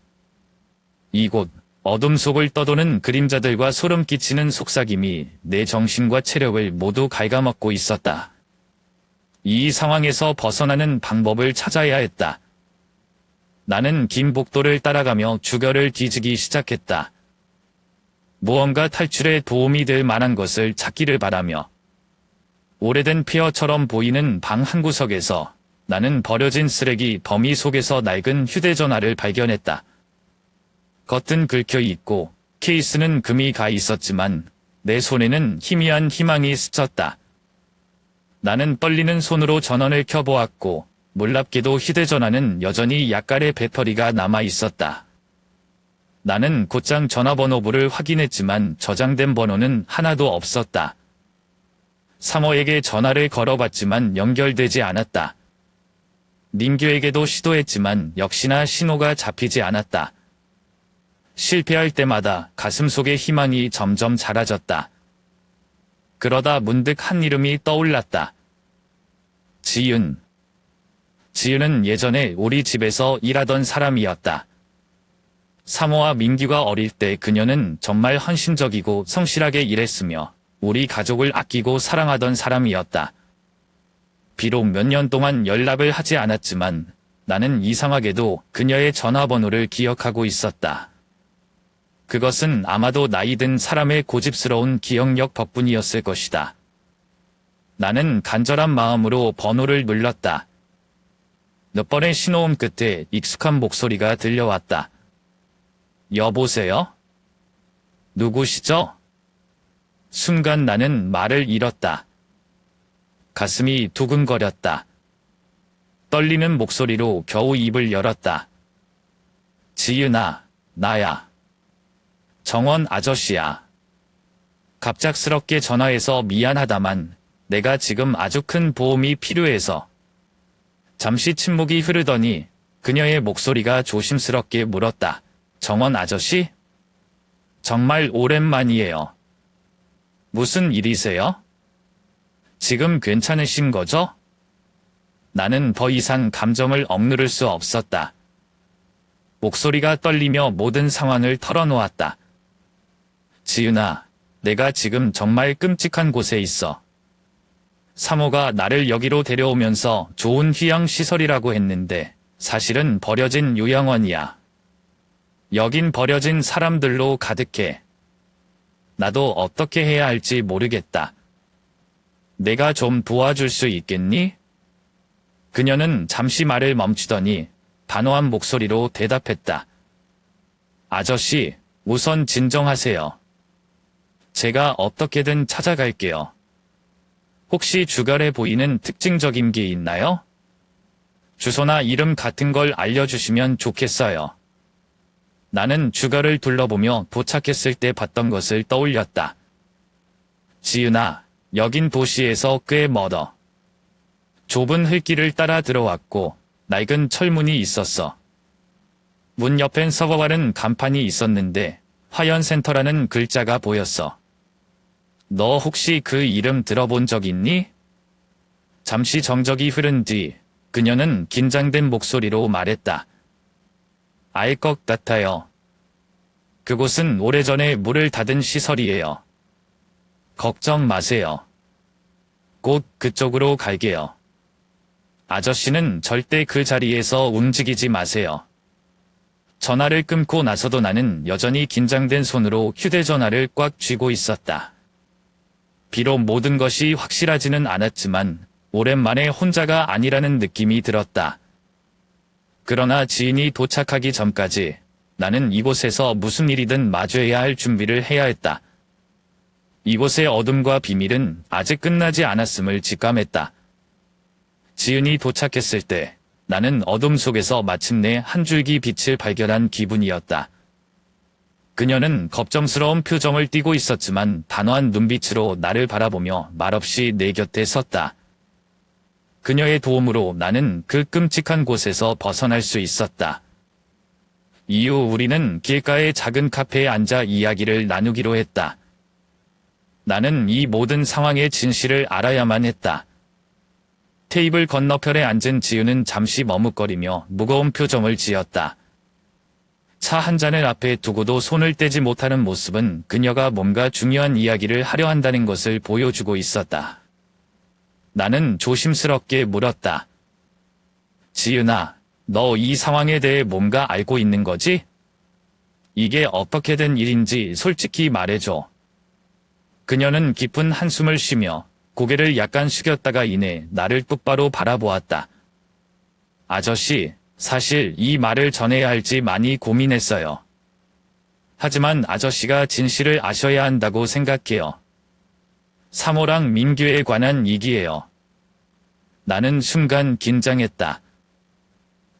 이곳, 어둠 속을 떠도는 그림자들과 소름 끼치는 속삭임이 내 정신과 체력을 모두 갉아먹고 있었다. 이 상황에서 벗어나는 방법을 찾아야 했다. 나는 긴 복도를 따라가며 주변을 뒤지기 시작했다. 무언가 탈출에 도움이 될 만한 것을 찾기를 바라며 오래된 폐허처럼 보이는 방 한구석에서 나는 버려진 쓰레기 더미 속에서 낡은 휴대전화를 발견했다. 겉은 긁혀 있고 케이스는 금이 가 있었지만 내 손에는 희미한 희망이 스쳤다. 나는 떨리는 손으로 전원을 켜보았고 놀랍게도 휴대전화는 여전히 약간의 배터리가 남아 있었다. 나는 곧장 전화번호부를 확인했지만 저장된 번호는 하나도 없었다. 사모에게 전화를 걸어봤지만 연결되지 않았다. 민규에게도 시도했지만 역시나 신호가 잡히지 않았다. 실패할 때마다 가슴 속의 희망이 점점 사라졌다. 그러다 문득 한 이름이 떠올랐다. 지윤. 지윤은 예전에 우리 집에서 일하던 사람이었다. 사모와 민규가 어릴 때 그녀는 정말 헌신적이고 성실하게 일했으며 우리 가족을 아끼고 사랑하던 사람이었다. 비록 몇 년 동안 연락을 하지 않았지만 나는 이상하게도 그녀의 전화번호를 기억하고 있었다. 그것은 아마도 나이 든 사람의 고집스러운 기억력 덕분이었을 것이다. 나는 간절한 마음으로 번호를 눌렀다. 몇 번의 신호음 끝에 익숙한 목소리가 들려왔다. 여보세요? 누구시죠? 순간 나는 말을 잃었다. 가슴이 두근거렸다. 떨리는 목소리로 겨우 입을 열었다. 지윤아, 나야. 정원 아저씨야. 갑작스럽게 전화해서 미안하다만 내가 지금 아주 큰 도움이 필요해서. 잠시 침묵이 흐르더니 그녀의 목소리가 조심스럽게 물었다. 정원 아저씨? 정말 오랜만이에요. 무슨 일이세요? 지금 괜찮으신 거죠? 나는 더 이상 감정을 억누를 수 없었다. 목소리가 떨리며 모든 상황을 털어놓았다. 지윤아, 내가 지금 정말 끔찍한 곳에 있어. 사모가 나를 여기로 데려오면서 좋은 휴양시설이라고 했는데 사실은 버려진 요양원이야. 여긴 버려진 사람들로 가득해. 나도 어떻게 해야 할지 모르겠다. 내가 좀 도와줄 수 있겠니? 그녀는 잠시 말을 멈추더니 단호한 목소리로 대답했다. 아저씨, 우선 진정하세요. 제가 어떻게든 찾아갈게요. 혹시 주변에 보이는 특징적인 게 있나요? 주소나 이름 같은 걸 알려주시면 좋겠어요. 나는 주변을 둘러보며 도착했을 때 봤던 것을 떠올렸다. 지윤아, 여긴 도시에서 꽤 멀어. 좁은 흙길을 따라 들어왔고 낡은 철문이 있었어. 문 옆엔 서버바른 간판이 있었는데 화연센터라는 글자가 보였어. 너 혹시 그 이름 들어본 적 있니? 잠시 정적이 흐른 뒤 그녀는 긴장된 목소리로 말했다. 알 것 같아요. 그곳은 오래전에 물을 닫은 시설이에요. 걱정 마세요. 곧 그쪽으로 갈게요. 아저씨는 절대 그 자리에서 움직이지 마세요. 전화를 끊고 나서도 나는 여전히 긴장된 손으로 휴대전화를 꽉 쥐고 있었다. 비록 모든 것이 확실하지는 않았지만 오랜만에 혼자가 아니라는 느낌이 들었다. 그러나 지인이 도착하기 전까지 나는 이곳에서 무슨 일이든 마주해야 할 준비를 해야 했다. 이곳의 어둠과 비밀은 아직 끝나지 않았음을 직감했다. 지은이 도착했을 때 나는 어둠 속에서 마침내 한 줄기 빛을 발견한 기분이었다. 그녀는 걱정스러운 표정을 띠고 있었지만 단호한 눈빛으로 나를 바라보며 말없이 내 곁에 섰다. 그녀의 도움으로 나는 그 끔찍한 곳에서 벗어날 수 있었다. 이후 우리는 길가의 작은 카페에 앉아 이야기를 나누기로 했다. 나는 이 모든 상황의 진실을 알아야만 했다. 테이블 건너편에 앉은 지우는 잠시 머뭇거리며 무거운 표정을 지었다. 차 한 잔을 앞에 두고도 손을 떼지 못하는 모습은 그녀가 뭔가 중요한 이야기를 하려 한다는 것을 보여주고 있었다. 나는 조심스럽게 물었다. 지윤아, 너 이 상황에 대해 뭔가 알고 있는 거지? 이게 어떻게 된 일인지 솔직히 말해줘. 그녀는 깊은 한숨을 쉬며 고개를 약간 숙였다가 이내 나를 똑바로 바라보았다. 아저씨, 사실 이 말을 전해야 할지 많이 고민했어요. 하지만 아저씨가 진실을 아셔야 한다고 생각해요. 사모랑 민규에 관한 얘기예요. 나는 순간 긴장했다.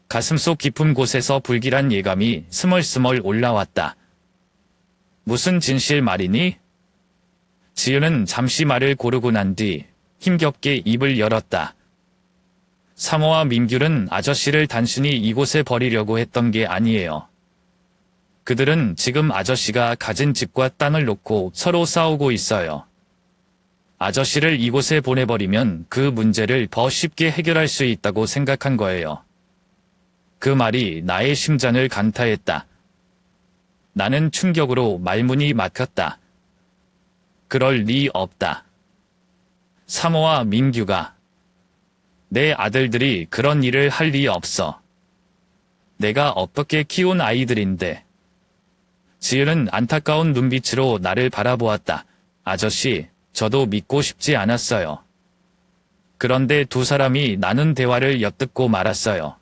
가슴속 깊은 곳에서 불길한 예감이 스멀스멀 올라왔다. 무슨 진실 말이니? 지은은 잠시 말을 고르고 난 뒤 힘겹게 입을 열었다. 사모와 민규는 아저씨를 단순히 이곳에 버리려고 했던 게 아니에요. 그들은 지금 아저씨가 가진 집과 땅을 놓고 서로 싸우고 있어요. 아저씨를 이곳에 보내버리면 그 문제를 더 쉽게 해결할 수 있다고 생각한 거예요. 그 말이 나의 심장을 강타했다. 나는 충격으로 말문이 막혔다. 그럴 리 없다. 사모와 민규가, 내 아들들이 그런 일을 할 리 없어. 내가 어떻게 키운 아이들인데. 지은은 안타까운 눈빛으로 나를 바라보았다. 아저씨, 저도 믿고 싶지 않았어요. 그런데 두 사람이 나눈 대화를 엿듣고 말았어요.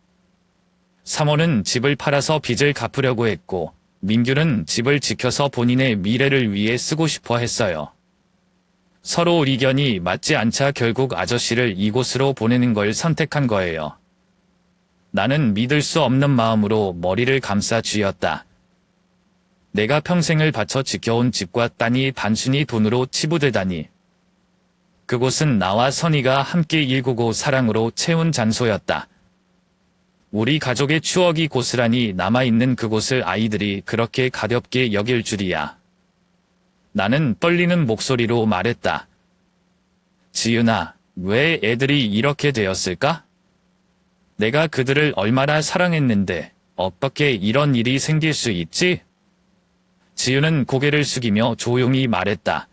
사모는 집을 팔아서 빚을 갚으려고 했고, 민규는 집을 지켜서 본인의 미래를 위해 쓰고 싶어 했어요. 서로 의견이 맞지 않자 결국 아저씨를 이곳으로 보내는 걸 선택한 거예요. 나는 믿을 수 없는 마음으로 머리를 감싸 쥐었다. 내가 평생을 바쳐 지켜온 집과 땅이 단순히 돈으로 치부되다니. 그곳은 나와 선희가 함께 일구고 사랑으로 채운 장소였다. 우리 가족의 추억이 고스란히 남아있는 그곳을 아이들이 그렇게 가볍게 여길 줄이야. 나는 떨리는 목소리로 말했다. 지은아, 왜 애들이 이렇게 되었을까? 내가 그들을 얼마나 사랑했는데 어떻게 이런 일이 생길 수 있지? 지은은 고개를 숙이며 조용히 말했다.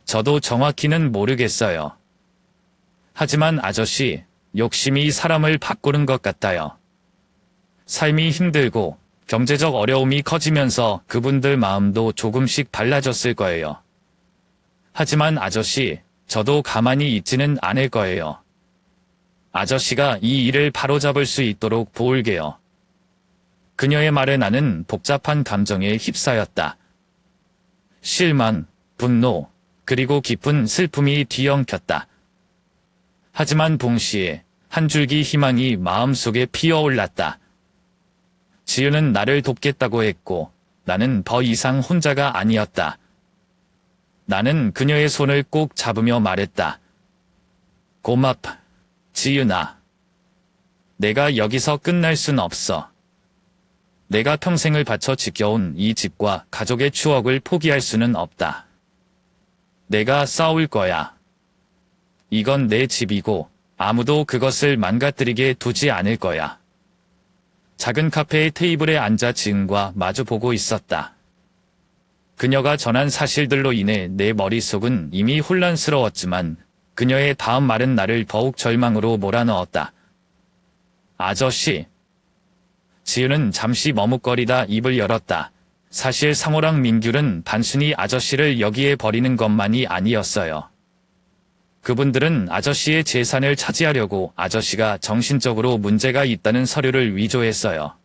저도 정확히는 모르겠어요. 하지만 아저씨, 욕심이 사람을 바꾸는 것 같아요. 삶이 힘들고 경제적 어려움이 커지면서 그분들 마음도 조금씩 달라졌을 거예요. 하지만 아저씨, 저도 가만히 있지는 않을 거예요. 아저씨가 이 일을 바로잡을 수 있도록 도울게요. 그녀의 말에 나는 복잡한 감정에 휩싸였다. 실망, 분노, 그리고 깊은 슬픔이 뒤엉켰다. 하지만 동시에 한 줄기 희망이 마음속에 피어올랐다. 지은은 나를 돕겠다고 했고 나는 더 이상 혼자가 아니었다. 나는 그녀의 손을 꼭 잡으며 말했다. 고맙다, 지은아. 내가 여기서 끝날 순 없어. 내가 평생을 바쳐 지켜온 이 집과 가족의 추억을 포기할 수는 없다. 내가 싸울 거야. 이건 내 집이고 아무도 그것을 망가뜨리게 두지 않을 거야. 작은 카페의 테이블에 앉아 지은과 마주보고 있었다. 그녀가 전한 사실들로 인해 내 머릿속은 이미 혼란스러웠지만 그녀의 다음 말은 나를 더욱 절망으로 몰아넣었다. 아저씨. 지은은 잠시 머뭇거리다 입을 열었다. 사실 상호랑 민규는 단순히 아저씨를 여기에 버리는 것만이 아니었어요. 그분들은 아저씨의 재산을 차지하려고 아저씨가 정신적으로 문제가 있다는 서류를 위조했어요.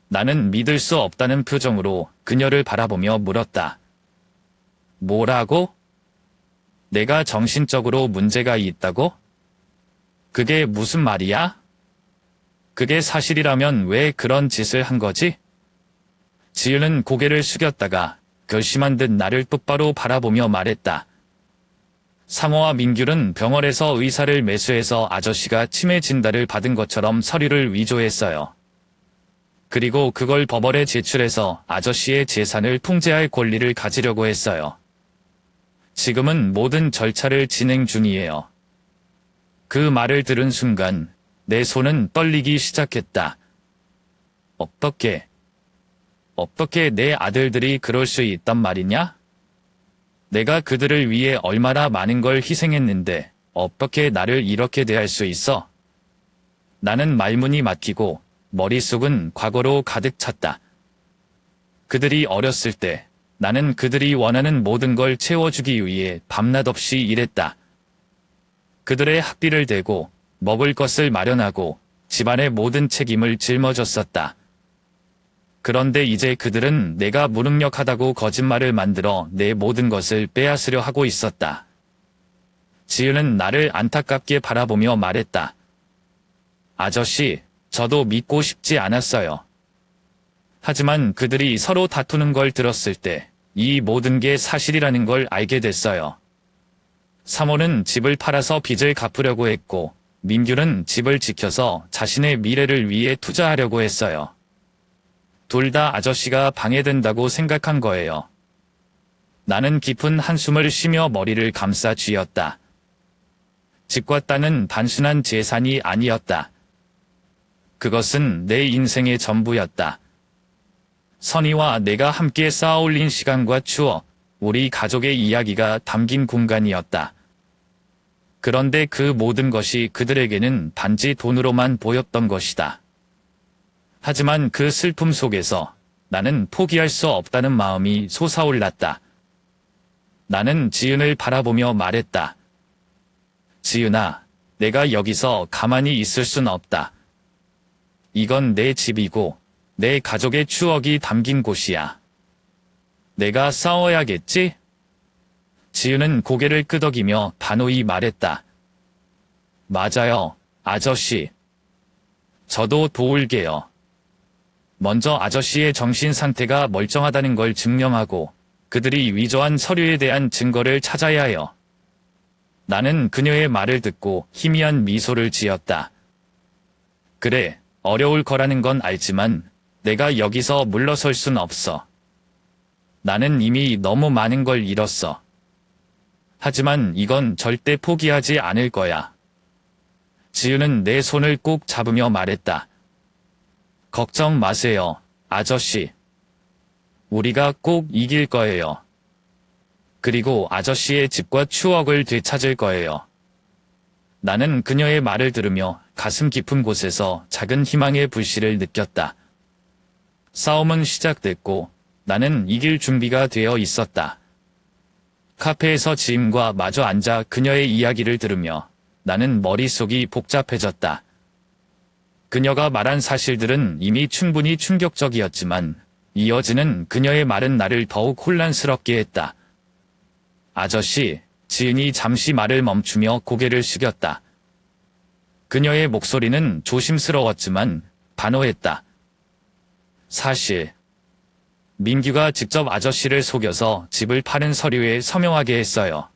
나는 믿을 수 없다는 표정으로 그녀를 바라보며 물었다. 뭐라고? 내가 정신적으로 문제가 있다고? 그게 무슨 말이야? 그게 사실이라면 왜 그런 짓을 한 거지? 지은은 고개를 숙였다가 결심한 듯 나를 똑바로 바라보며 말했다. 상호와 민규는 병원에서 의사를 매수해서 아저씨가 치매 진단을 받은 것처럼 서류를 위조했어요. 그리고 그걸 법원에 제출해서 아저씨의 재산을 통제할 권리를 가지려고 했어요. 지금은 모든 절차를 진행 중이에요. 그 말을 들은 순간 내 손은 떨리기 시작했다. 어떻게 내 아들들이 그럴 수 있단 말이냐? 내가 그들을 위해 얼마나 많은 걸 희생했는데 어떻게 나를 이렇게 대할 수 있어? 나는 말문이 막히고 머릿속은 과거로 가득 찼다. 그들이 어렸을 때 나는 그들이 원하는 모든 걸 채워주기 위해 밤낮 없이 일했다. 그들의 학비를 대고 먹을 것을 마련하고 집안의 모든 책임을 짊어졌었다. 그런데 이제 그들은 내가 무능력하다고 거짓말을 만들어 내 모든 것을 빼앗으려 하고 있었다. 지은은 나를 안타깝게 바라보며 말했다. 아저씨, 저도 믿고 싶지 않았어요. 하지만 그들이 서로 다투는 걸 들었을 때 이 모든 게 사실이라는 걸 알게 됐어요. 사모는 집을 팔아서 빚을 갚으려고 했고 민규는 집을 지켜서 자신의 미래를 위해 투자하려고 했어요. 둘 다 아저씨가 방해된다고 생각한 거예요. 나는 깊은 한숨을 쉬며 머리를 감싸 쥐었다. 집과 땅은 단순한 재산이 아니었다. 그것은 내 인생의 전부였다. 선희와 내가 함께 쌓아올린 시간과 추억, 우리 가족의 이야기가 담긴 공간이었다. 그런데 그 모든 것이 그들에게는 단지 돈으로만 보였던 것이다. 하지만 그 슬픔 속에서 나는 포기할 수 없다는 마음이 솟아올랐다. 나는 지은을 바라보며 말했다. 지은아, 내가 여기서 가만히 있을 순 없다. 이건 내 집이고 내 가족의 추억이 담긴 곳이야. 내가 싸워야겠지? 지은은 고개를 끄덕이며 단호히 말했다. 맞아요, 아저씨. 저도 도울게요. 먼저 아저씨의 정신 상태가 멀쩡하다는 걸 증명하고 그들이 위조한 서류에 대한 증거를 찾아야 해요. 나는 그녀의 말을 듣고 희미한 미소를 지었다. 그래, 어려울 거라는 건 알지만 내가 여기서 물러설 순 없어. 나는 이미 너무 많은 걸 잃었어. 하지만 이건 절대 포기하지 않을 거야. 지은은 내 손을 꼭 잡으며 말했다. 걱정 마세요, 아저씨. 우리가 꼭 이길 거예요. 그리고 아저씨의 집과 추억을 되찾을 거예요. 나는 그녀의 말을 들으며 가슴 깊은 곳에서 작은 희망의 불씨를 느꼈다. 싸움은 시작됐고 나는 이길 준비가 되어 있었다. 카페에서 지인과 마주 앉아 그녀의 이야기를 들으며 나는 머릿속이 복잡해졌다. 그녀가 말한 사실들은 이미 충분히 충격적이었지만 이어지는 그녀의 말은 나를 더욱 혼란스럽게 했다. 아저씨, 지은이 잠시 말을 멈추며 고개를 숙였다. 그녀의 목소리는 조심스러웠지만 단호했다. 사실, 민규가 직접 아저씨를 속여서 집을 파는 서류에 서명하게 했어요.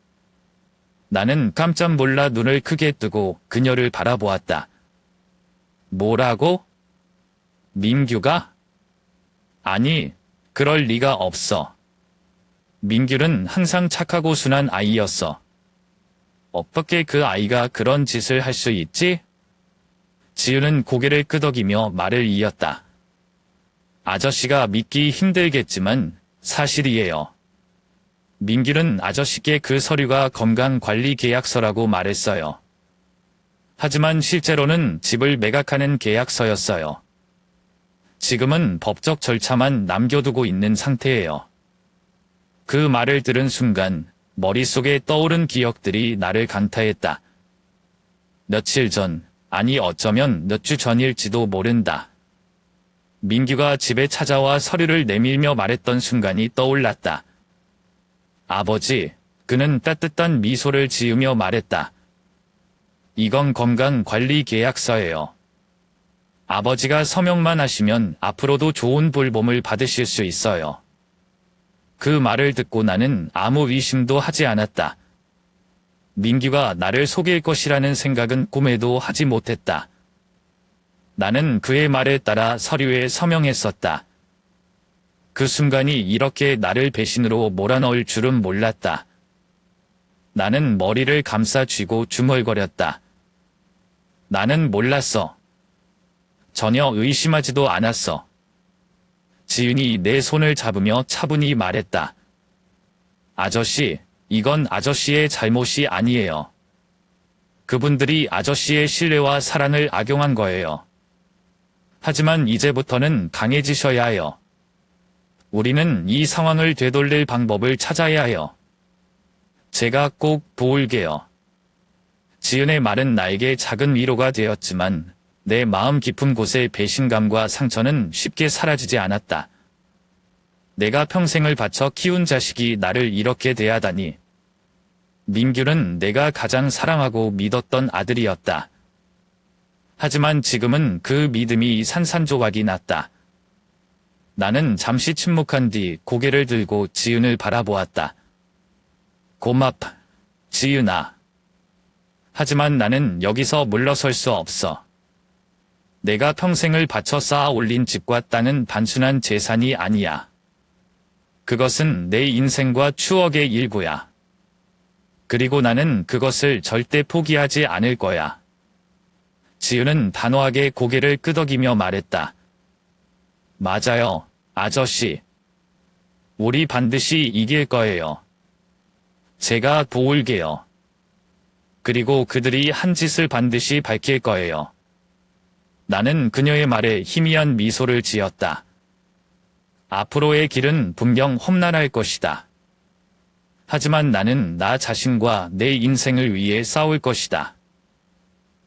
나는 깜짝 놀라 눈을 크게 뜨고 그녀를 바라보았다. 뭐라고? 민규가? 아니, 그럴 리가 없어. 민규는 항상 착하고 순한 아이였어. 어떻게 그 아이가 그런 짓을 할 수 있지? 지우는 고개를 끄덕이며 말을 이었다. 아저씨가 믿기 힘들겠지만 사실이에요. 민규는 아저씨께 그 서류가 건강관리계약서라고 말했어요. 하지만 실제로는 집을 매각하는 계약서였어요. 지금은 법적 절차만 남겨두고 있는 상태예요. 그 말을 들은 순간 머릿속에 떠오른 기억들이 나를 강타했다. 며칠 전, 아니 어쩌면 몇 주 전일지도 모른다. 민규가 집에 찾아와 서류를 내밀며 말했던 순간이 떠올랐다. 아버지, 그는 따뜻한 미소를 지으며 말했다. 이건 건강관리계약서예요. 아버지가 서명만 하시면 앞으로도 좋은 돌봄을 받으실 수 있어요. 그 말을 듣고 나는 아무 의심도 하지 않았다. 민규가 나를 속일 것이라는 생각은 꿈에도 하지 못했다. 나는 그의 말에 따라 서류에 서명했었다. 그 순간이 이렇게 나를 배신으로 몰아넣을 줄은 몰랐다. 나는 머리를 감싸 쥐고 중얼거렸다. 나는 몰랐어. 전혀 의심하지도 않았어. 지은이 내 손을 잡으며 차분히 말했다. 아저씨, 이건 아저씨의 잘못이 아니에요. 그분들이 아저씨의 신뢰와 사랑을 악용한 거예요. 하지만 이제부터는 강해지셔야 해요. 우리는 이 상황을 되돌릴 방법을 찾아야 해요. 제가 꼭 도울게요. 지은의 말은 나에게 작은 위로가 되었지만 내 마음 깊은 곳의 배신감과 상처는 쉽게 사라지지 않았다. 내가 평생을 바쳐 키운 자식이 나를 이렇게 대하다니. 민규는 내가 가장 사랑하고 믿었던 아들이었다. 하지만 지금은 그 믿음이 산산조각이 났다. 나는 잠시 침묵한 뒤 고개를 들고 지은을 바라보았다. 고맙다, 지은아. 하지만 나는 여기서 물러설 수 없어. 내가 평생을 바쳐 쌓아 올린 집과 땅은 단순한 재산이 아니야. 그것은 내 인생과 추억의 일부야. 그리고 나는 그것을 절대 포기하지 않을 거야. 지은은 단호하게 고개를 끄덕이며 말했다. 맞아요, 아저씨. 우리 반드시 이길 거예요. 제가 도울게요. 그리고 그들이 한 짓을 반드시 밝힐 거예요. 나는 그녀의 말에 희미한 미소를 지었다. 앞으로의 길은 분명 험난할 것이다. 하지만 나는 나 자신과 내 인생을 위해 싸울 것이다.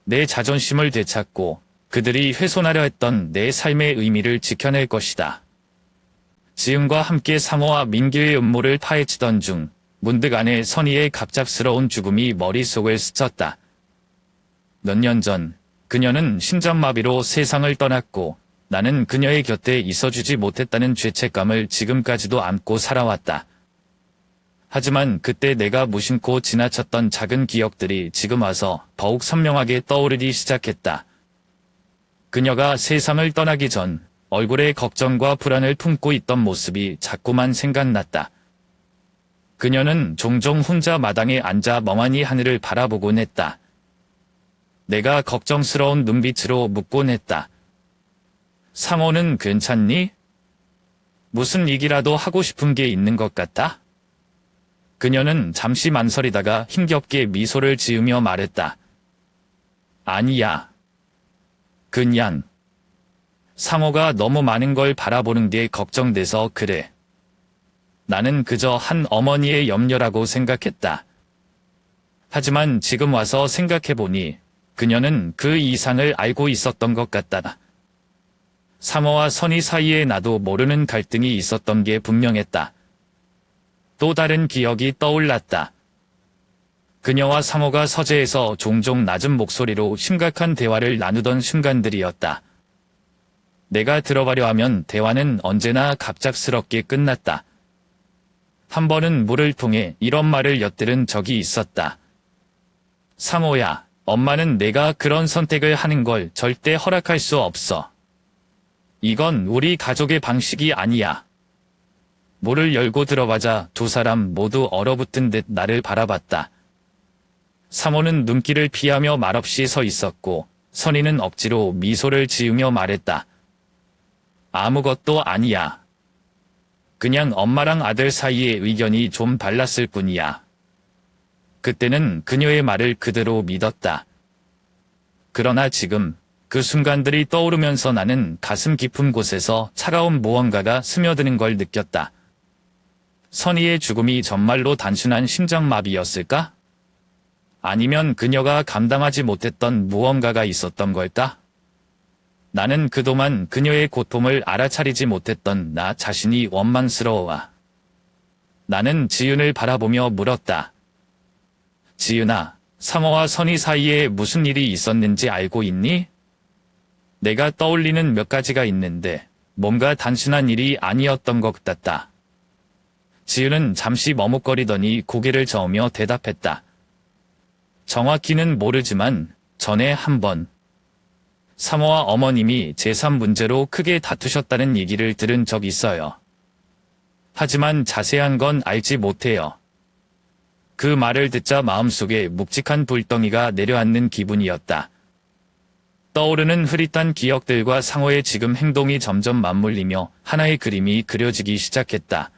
내 자존심을 되찾고 그들이 훼손하려 했던 내 삶의 의미를 지켜낼 것이다. 지은과 함께 상호와 민규의 음모를 파헤치던 중 문득 아내 선희의 갑작스러운 죽음이 머릿속을 스쳤다. 몇 년 전 그녀는 심장마비로 세상을 떠났고 나는 그녀의 곁에 있어주지 못했다는 죄책감을 지금까지도 안고 살아왔다. 하지만 그때 내가 무심코 지나쳤던 작은 기억들이 지금 와서 더욱 선명하게 떠오르기 시작했다. 그녀가 세상을 떠나기 전 얼굴에 걱정과 불안을 품고 있던 모습이 자꾸만 생각났다. 그녀는 종종 혼자 마당에 앉아 멍하니 하늘을 바라보곤 했다. 내가 걱정스러운 눈빛으로 묻곤 했다. 상호는 괜찮니? 무슨 얘기라도 하고 싶은 게 있는 것 같다? 그녀는 잠시 망설이다가 힘겹게 미소를 지으며 말했다. 아니야. 그냥 상호가 너무 많은 걸 바라보는 게 걱정돼서 그래. 나는 그저 한 어머니의 염려라고 생각했다. 하지만 지금 와서 생각해보니 그녀는 그 이상을 알고 있었던 것 같다. 상호와 선희 사이에 나도 모르는 갈등이 있었던 게 분명했다. 또 다른 기억이 떠올랐다. 그녀와 상호가 서재에서 종종 낮은 목소리로 심각한 대화를 나누던 순간들이었다. 내가 들어가려 하면 대화는 언제나 갑작스럽게 끝났다. 한 번은 물을 통해 이런 말을 엿들은 적이 있었다. 상호야, 엄마는 내가 그런 선택을 하는 걸 절대 허락할 수 없어. 이건 우리 가족의 방식이 아니야. 문을 열고 들어가자 두 사람 모두 얼어붙은 듯 나를 바라봤다. 상호는 눈길을 피하며 말없이 서 있었고 선희는 억지로 미소를 지으며 말했다. 아무것도 아니야. 그냥 엄마랑 아들 사이의 의견이 좀 달랐을 뿐이야. 그때는 그녀의 말을 그대로 믿었다. 그러나 지금 그 순간들이 떠오르면서 나는 가슴 깊은 곳에서 차가운 무언가가 스며드는 걸 느꼈다. 선희의 죽음이 정말로 단순한 심장마비였을까? 아니면 그녀가 감당하지 못했던 무언가가 있었던 걸까? 나는 그동안 그녀의 고통을 알아차리지 못했던 나 자신이 원망스러워. 나는 지은을 바라보며 물었다. 지은아, 상호와 선희 사이에 무슨 일이 있었는지 알고 있니? 내가 떠올리는 몇 가지가 있는데 뭔가 단순한 일이 아니었던 것 같다. 지은은 잠시 머뭇거리더니 고개를 저으며 대답했다. 정확히는 모르지만 전에 한 번 상호와 어머님이 재산 문제로 크게 다투셨다는 얘기를 들은 적 있어요. 하지만 자세한 건 알지 못해요. 그 말을 듣자 마음속에 묵직한 불덩이가 내려앉는 기분이었다. 떠오르는 흐릿한 기억들과 상호의 지금 행동이 점점 맞물리며 하나의 그림이 그려지기 시작했다.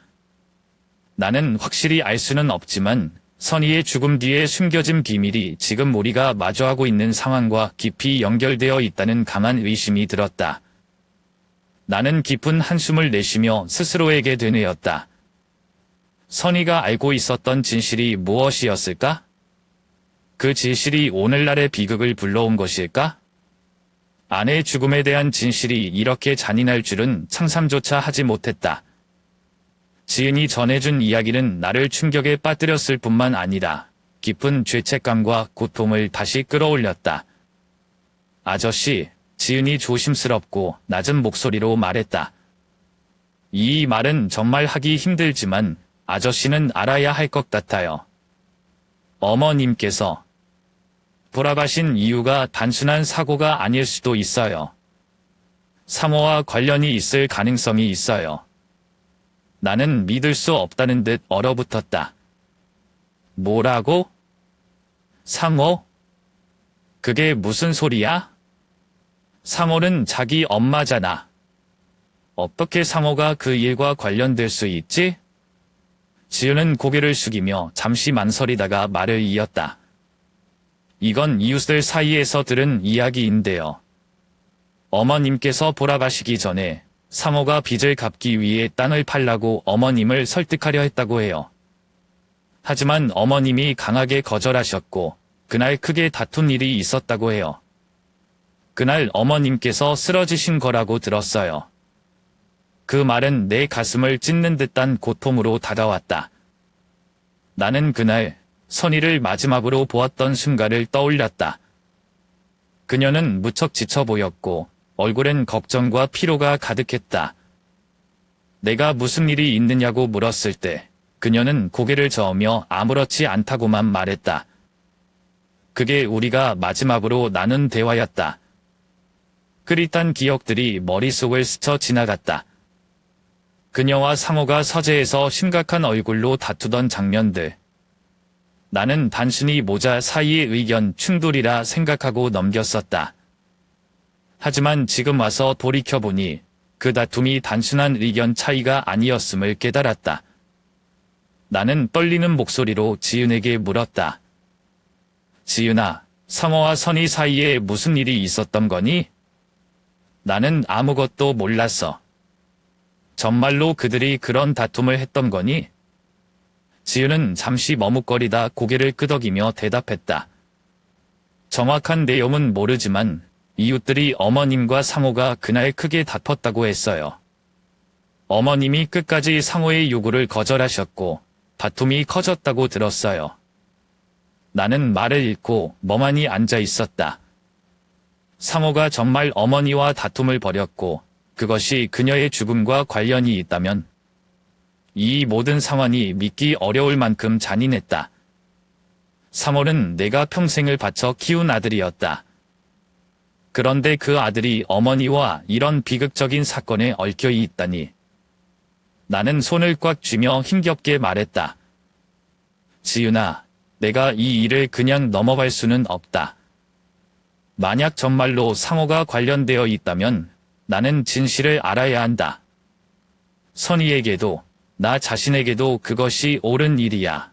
나는 확실히 알 수는 없지만 선희의 죽음 뒤에 숨겨진 비밀이 지금 우리가 마주하고 있는 상황과 깊이 연결되어 있다는 강한 의심이 들었다. 나는 깊은 한숨을 내쉬며 스스로에게 되뇌었다. 선희가 알고 있었던 진실이 무엇이었을까? 그 진실이 오늘날의 비극을 불러온 것일까? 아내의 죽음에 대한 진실이 이렇게 잔인할 줄은 상상조차 하지 못했다. 지은이 전해준 이야기는 나를 충격에 빠뜨렸을 뿐만 아니라 깊은 죄책감과 고통을 다시 끌어올렸다. 아저씨, 지은이 조심스럽고 낮은 목소리로 말했다. 이 말은 정말 하기 힘들지만 아저씨는 알아야 할 것 같아요. 어머님께서 돌아가신 이유가 단순한 사고가 아닐 수도 있어요. 상호와 관련이 있을 가능성이 있어요. 나는 믿을 수 없다는 듯 얼어붙었다. 뭐라고? 상호? 그게 무슨 소리야? 상호는 자기 엄마잖아. 어떻게 상호가 그 일과 관련될 수 있지? 지은은 고개를 숙이며 잠시 망설이다가 말을 이었다. 이건 이웃들 사이에서 들은 이야기인데요. 어머님께서 돌아가시기 전에 상호가 빚을 갚기 위해 땅을 팔라고 어머님을 설득하려 했다고 해요. 하지만 어머님이 강하게 거절하셨고 그날 크게 다툰 일이 있었다고 해요. 그날 어머님께서 쓰러지신 거라고 들었어요. 그 말은 내 가슴을 찢는 듯한 고통으로 다가왔다. 나는 그날 선희를 마지막으로 보았던 순간을 떠올렸다. 그녀는 무척 지쳐 보였고 얼굴엔 걱정과 피로가 가득했다. 내가 무슨 일이 있느냐고 물었을 때 그녀는 고개를 저으며 아무렇지 않다고만 말했다. 그게 우리가 마지막으로 나눈 대화였다. 흐릿한 기억들이 머릿속을 스쳐 지나갔다. 그녀와 상호가 서재에서 심각한 얼굴로 다투던 장면들. 나는 단순히 모자 사이의 의견 충돌이라 생각하고 넘겼었다. 하지만 지금 와서 돌이켜보니 그 다툼이 단순한 의견 차이가 아니었음을 깨달았다. 나는 떨리는 목소리로 지은에게 물었다. 지은아, 상호와 선희 사이에 무슨 일이 있었던 거니? 나는 아무것도 몰랐어. 정말로 그들이 그런 다툼을 했던 거니? 지은은 잠시 머뭇거리다 고개를 끄덕이며 대답했다. 정확한 내용은 모르지만 이웃들이 어머님과 상호가 그날 크게 다퉜다고 했어요. 어머님이 끝까지 상호의 요구를 거절하셨고 다툼이 커졌다고 들었어요. 나는 말을 잃고 멍하니 앉아 있었다. 상호가 정말 어머니와 다툼을 벌였고 그것이 그녀의 죽음과 관련이 있다면 이 모든 상황이 믿기 어려울 만큼 잔인했다. 상호는 내가 평생을 바쳐 키운 아들이었다. 그런데 그 아들이 어머니와 이런 비극적인 사건에 얽혀 있다니. 나는 손을 꽉 쥐며 힘겹게 말했다. 지은아, 내가 이 일을 그냥 넘어갈 수는 없다. 만약 정말로 상호가 관련되어 있다면 나는 진실을 알아야 한다. 선희에게도 나 자신에게도 그것이 옳은 일이야.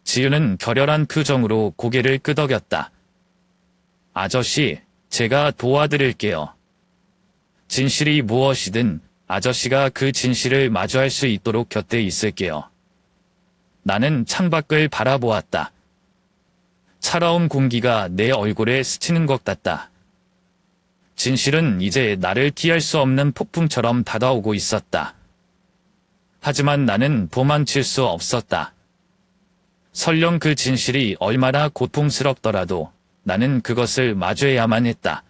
지은은 결연한 표정으로 고개를 끄덕였다. 아저씨, 제가 도와드릴게요. 진실이 무엇이든 아저씨가 그 진실을 마주할 수 있도록 곁에 있을게요. 나는 창밖을 바라보았다. 차가운 공기가 내 얼굴에 스치는 것 같다. 진실은 이제 나를 피할 수 없는 폭풍처럼 다가오고 있었다. 하지만 나는 도망칠 수 없었다. 설령 그 진실이 얼마나 고통스럽더라도 나는 그것을 마주해야만 했다.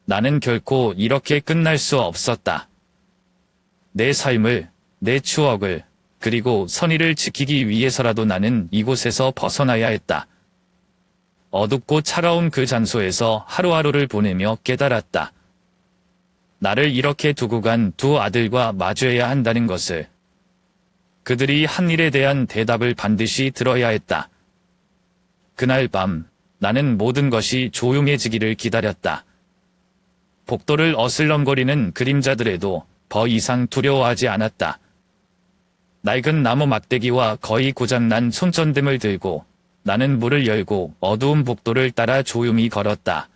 나는 결코 이렇게 끝날 수 없었다. 내 삶을, 내 추억을, 그리고 선의를 지키기 위해서라도 나는 이곳에서 벗어나야 했다. 어둡고 차가운 그 장소에서 하루하루를 보내며 깨달았다. 나를 이렇게 두고 간 두 아들과 마주해야 한다는 것을. 그들이 한 일에 대한 대답을 반드시 들어야 했다. 그날 밤, 나는 모든 것이 조용해지기를 기다렸다. 복도를 어슬렁거리는 그림자들에도 더 이상 두려워하지 않았다. 낡은 나무 막대기와 거의 고장난 손전등을 들고 나는 문을 열고 어두운 복도를 따라 조용히 걸었다.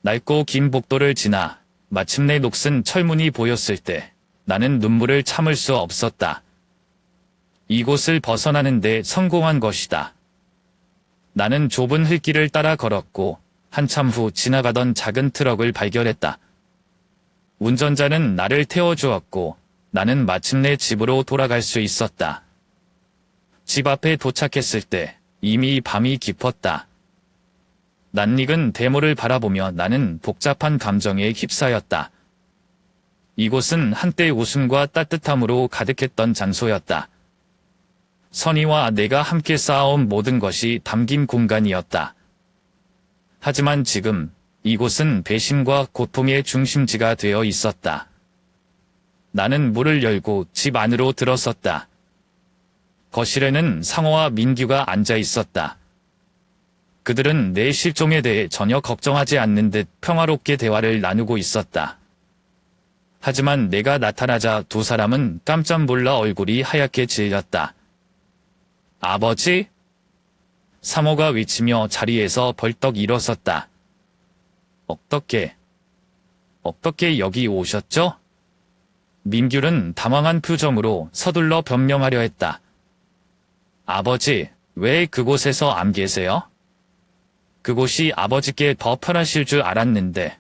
낡고 긴 복도를 지나 마침내 녹슨 철문이 보였을 때 나는 눈물을 참을 수 없었다. 이곳을 벗어나는 데 성공한 것이다. 나는 좁은 흙길을 따라 걸었고 한참 후 지나가던 작은 트럭을 발견했다. 운전자는 나를 태워주었고 나는 마침내 집으로 돌아갈 수 있었다. 집 앞에 도착했을 때 이미 밤이 깊었다. 낯익은 대모를 바라보며 나는 복잡한 감정에 휩싸였다. 이곳은 한때 웃음과 따뜻함으로 가득했던 장소였다. 선희와 내가 함께 쌓아온 모든 것이 담긴 공간이었다. 하지만 지금 이곳은 배신과 고통의 중심지가 되어 있었다. 나는 문을 열고 집 안으로 들어섰다. 거실에는 상호와 민규가 앉아 있었다. 그들은 내 실종에 대해 전혀 걱정하지 않는 듯 평화롭게 대화를 나누고 있었다. 하지만 내가 나타나자 두 사람은 깜짝 놀라 얼굴이 하얗게 질렸다. 아버지? 사모가 외치며 자리에서 벌떡 일어섰다. 어떻게 여기 오셨죠? 민규는 당황한 표정으로 서둘러 변명하려 했다. 아버지, 왜 그곳에서 안 계세요? 그곳이 아버지께 더 편하실 줄 알았는데.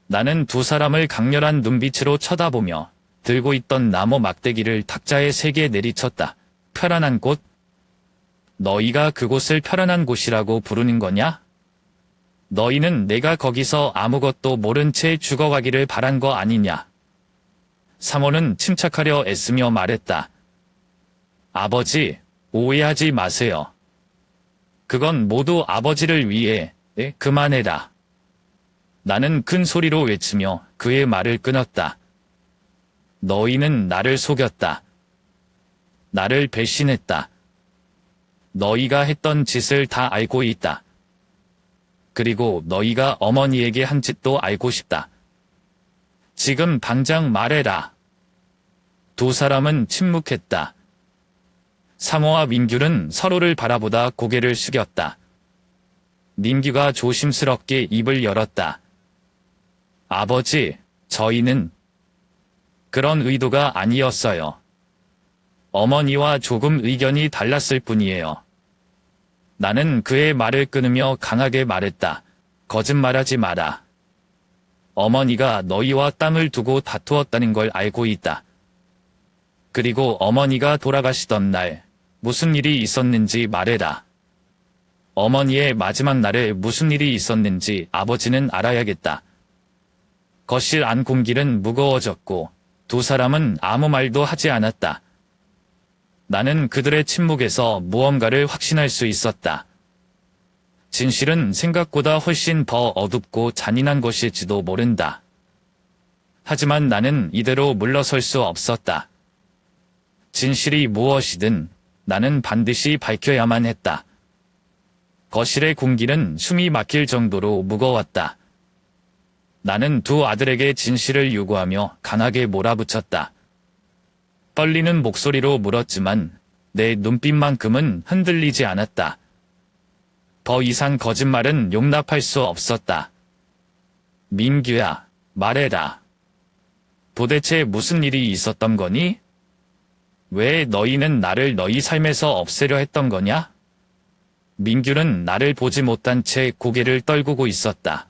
나는 두 사람을 강렬한 눈빛으로 쳐다보며 들고 있던 나무 막대기를 탁자에 세게 내리쳤다. 편안한 곳? 너희가 그곳을 편안한 곳이라고 부르는 거냐? 너희는 내가 거기서 아무것도 모른 채 죽어가기를 바란 거 아니냐? 사모는 침착하려 애쓰며 말했다. 아버지, 오해하지 마세요. 그건 모두 아버지를 위해. 그만해라. 나는 큰 소리로 외치며 그의 말을 끊었다. 너희는 나를 속였다. 나를 배신했다. 너희가 했던 짓을 다 알고 있다. 그리고 너희가 어머니에게 한 짓도 알고 싶다. 지금 당장 말해라. 두 사람은 침묵했다. 사모와 민규는 서로를 바라보다 고개를 숙였다. 민규가 조심스럽게 입을 열었다. 아버지, 저희는 그런 의도가 아니었어요. 어머니와 조금 의견이 달랐을 뿐이에요. 나는 그의 말을 끊으며 강하게 말했다. 거짓말하지 마라. 어머니가 너희와 땅을 두고 다투었다는 걸 알고 있다. 그리고 어머니가 돌아가시던 날 무슨 일이 있었는지 말해라. 어머니의 마지막 날에 무슨 일이 있었는지 아버지는 알아야겠다. 거실 안 공기는 무거워졌고 두 사람은 아무 말도 하지 않았다. 나는 그들의 침묵에서 무언가를 확신할 수 있었다. 진실은 생각보다 훨씬 더 어둡고 잔인한 것일지도 모른다. 하지만 나는 이대로 물러설 수 없었다. 진실이 무엇이든 나는 반드시 밝혀야만 했다. 거실의 공기는 숨이 막힐 정도로 무거웠다. 나는 두 아들에게 진실을 요구하며 강하게 몰아붙였다. 떨리는 목소리로 물었지만 내 눈빛만큼은 흔들리지 않았다. 더 이상 거짓말은 용납할 수 없었다. 민규야, 말해라. 도대체 무슨 일이 있었던 거니? 왜 너희는 나를 너희 삶에서 없애려 했던 거냐? 민규는 나를 보지 못한 채 고개를 떨구고 있었다.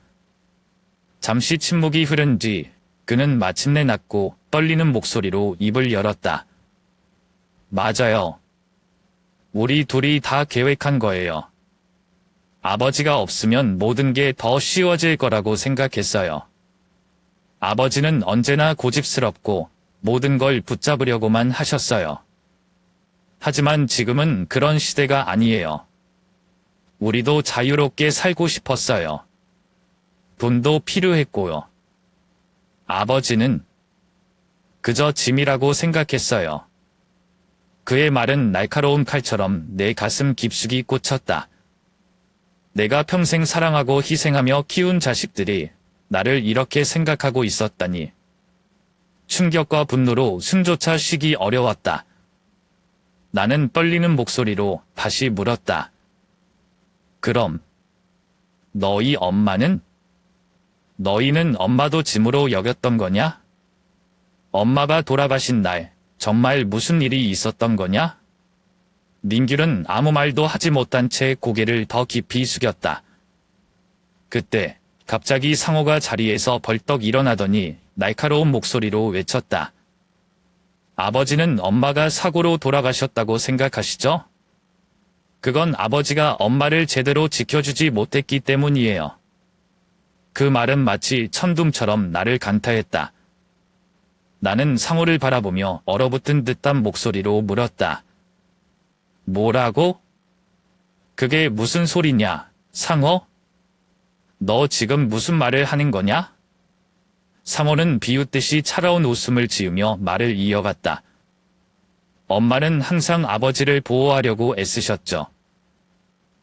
잠시 침묵이 흐른 뒤 그는 마침내 낮고 떨리는 목소리로 입을 열었다. 맞아요. 우리 둘이 다 계획한 거예요. 아버지가 없으면 모든 게 더 쉬워질 거라고 생각했어요. 아버지는 언제나 고집스럽고 모든 걸 붙잡으려고만 하셨어요. 하지만 지금은 그런 시대가 아니에요. 우리도 자유롭게 살고 싶었어요. 돈도 필요했고요. 아버지는 그저 짐이라고 생각했어요. 그의 말은 날카로운 칼처럼 내 가슴 깊숙이 꽂혔다. 내가 평생 사랑하고 희생하며 키운 자식들이 나를 이렇게 생각하고 있었다니. 충격과 분노로 숨조차 쉬기 어려웠다. 나는 떨리는 목소리로 다시 물었다. 그럼 너희 엄마는? 너희는 엄마도 짐으로 여겼던 거냐? 엄마가 돌아가신 날 정말 무슨 일이 있었던 거냐? 민규는 아무 말도 하지 못한 채 고개를 더 깊이 숙였다. 그때 갑자기 상호가 자리에서 벌떡 일어나더니 날카로운 목소리로 외쳤다. 아버지는 엄마가 사고로 돌아가셨다고 생각하시죠? 그건 아버지가 엄마를 제대로 지켜주지 못했기 때문이에요. 그 말은 마치 천둥처럼 나를 강타했다. 나는 상호를 바라보며 얼어붙은 듯한 목소리로 물었다. 뭐라고? 그게 무슨 소리냐, 상호? 너 지금 무슨 말을 하는 거냐? 상호는 비웃듯이 차가운 웃음을 지으며 말을 이어갔다. 엄마는 항상 아버지를 보호하려고 애쓰셨죠.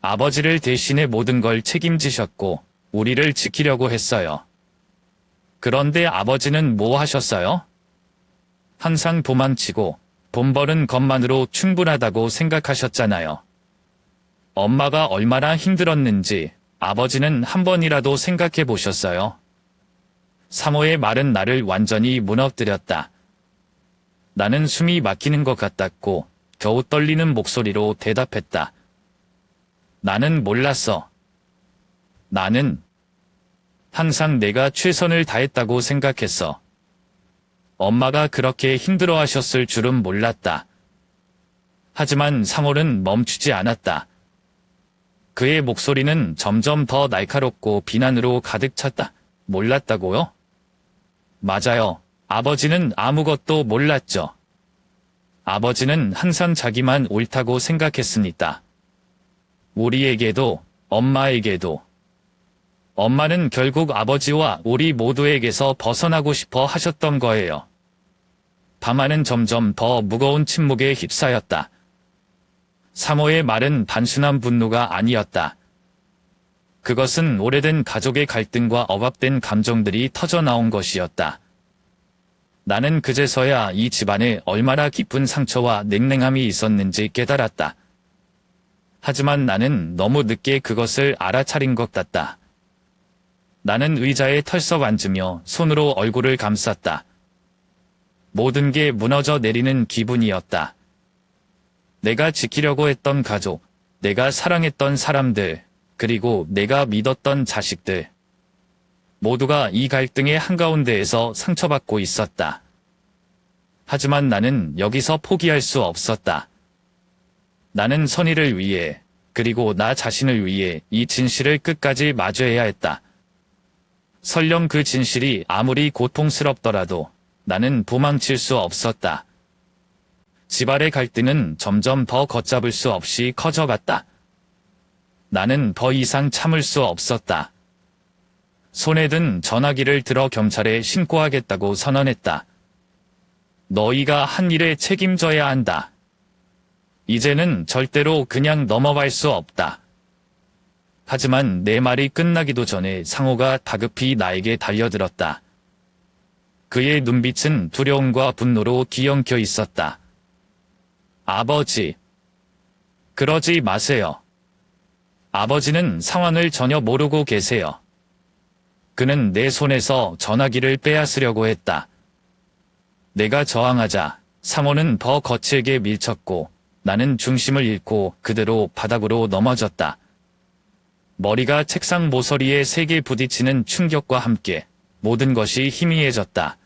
아버지를 대신해 모든 걸 책임지셨고 우리를 지키려고 했어요. 그런데 아버지는 뭐 하셨어요? 항상 도망치고 돈 버는 것만으로 충분하다고 생각하셨잖아요. 엄마가 얼마나 힘들었는지 아버지는 한 번이라도 생각해 보셨어요? 상호의 말은 나를 완전히 무너뜨렸다. 나는 숨이 막히는 것 같았고 겨우 떨리는 목소리로 대답했다. 나는 몰랐어. 나는 항상 내가 최선을 다했다고 생각했어. 엄마가 그렇게 힘들어하셨을 줄은 몰랐다. 하지만 상호는 멈추지 않았다. 그의 목소리는 점점 더 날카롭고 비난으로 가득 찼다. 몰랐다고요? 맞아요. 아버지는 아무것도 몰랐죠. 아버지는 항상 자기만 옳다고 생각했으니까. 우리에게도, 엄마에게도. 엄마는 결국 아버지와 우리 모두에게서 벗어나고 싶어 하셨던 거예요. 밤하는 점점 더 무거운 침묵에 휩싸였다. 상호의 말은 단순한 분노가 아니었다. 그것은 오래된 가족의 갈등과 억압된 감정들이 터져나온 것이었다. 나는 그제서야 이 집안에 얼마나 깊은 상처와 냉랭함이 있었는지 깨달았다. 하지만 나는 너무 늦게 그것을 알아차린 것 같다. 나는 의자에 털썩 앉으며 손으로 얼굴을 감쌌다. 모든 게 무너져 내리는 기분이었다. 내가 지키려고 했던 가족, 내가 사랑했던 사람들, 그리고 내가 믿었던 자식들. 모두가 이 갈등의 한가운데에서 상처받고 있었다. 하지만 나는 여기서 포기할 수 없었다. 나는 선의를 위해, 그리고 나 자신을 위해 이 진실을 끝까지 마주해야 했다. 설령 그 진실이 아무리 고통스럽더라도 나는 도망칠 수 없었다. 집안의 갈등은 점점 더 걷잡을 수 없이 커져갔다. 나는 더 이상 참을 수 없었다. 손에 든 전화기를 들어 경찰에 신고하겠다고 선언했다. 너희가 한 일에 책임져야 한다. 이제는 절대로 그냥 넘어갈 수 없다. 하지만 내 말이 끝나기도 전에 상호가 다급히 나에게 달려들었다. 그의 눈빛은 두려움과 분노로 뒤엉켜 있었다. 아버지. 그러지 마세요. 아버지는 상황을 전혀 모르고 계세요. 그는 내 손에서 전화기를 빼앗으려고 했다. 내가 저항하자 상호는 더 거칠게 밀쳤고 나는 중심을 잃고 그대로 바닥으로 넘어졌다. 머리가 책상 모서리에 세게 부딪히는 충격과 함께 모든 것이 희미해졌다.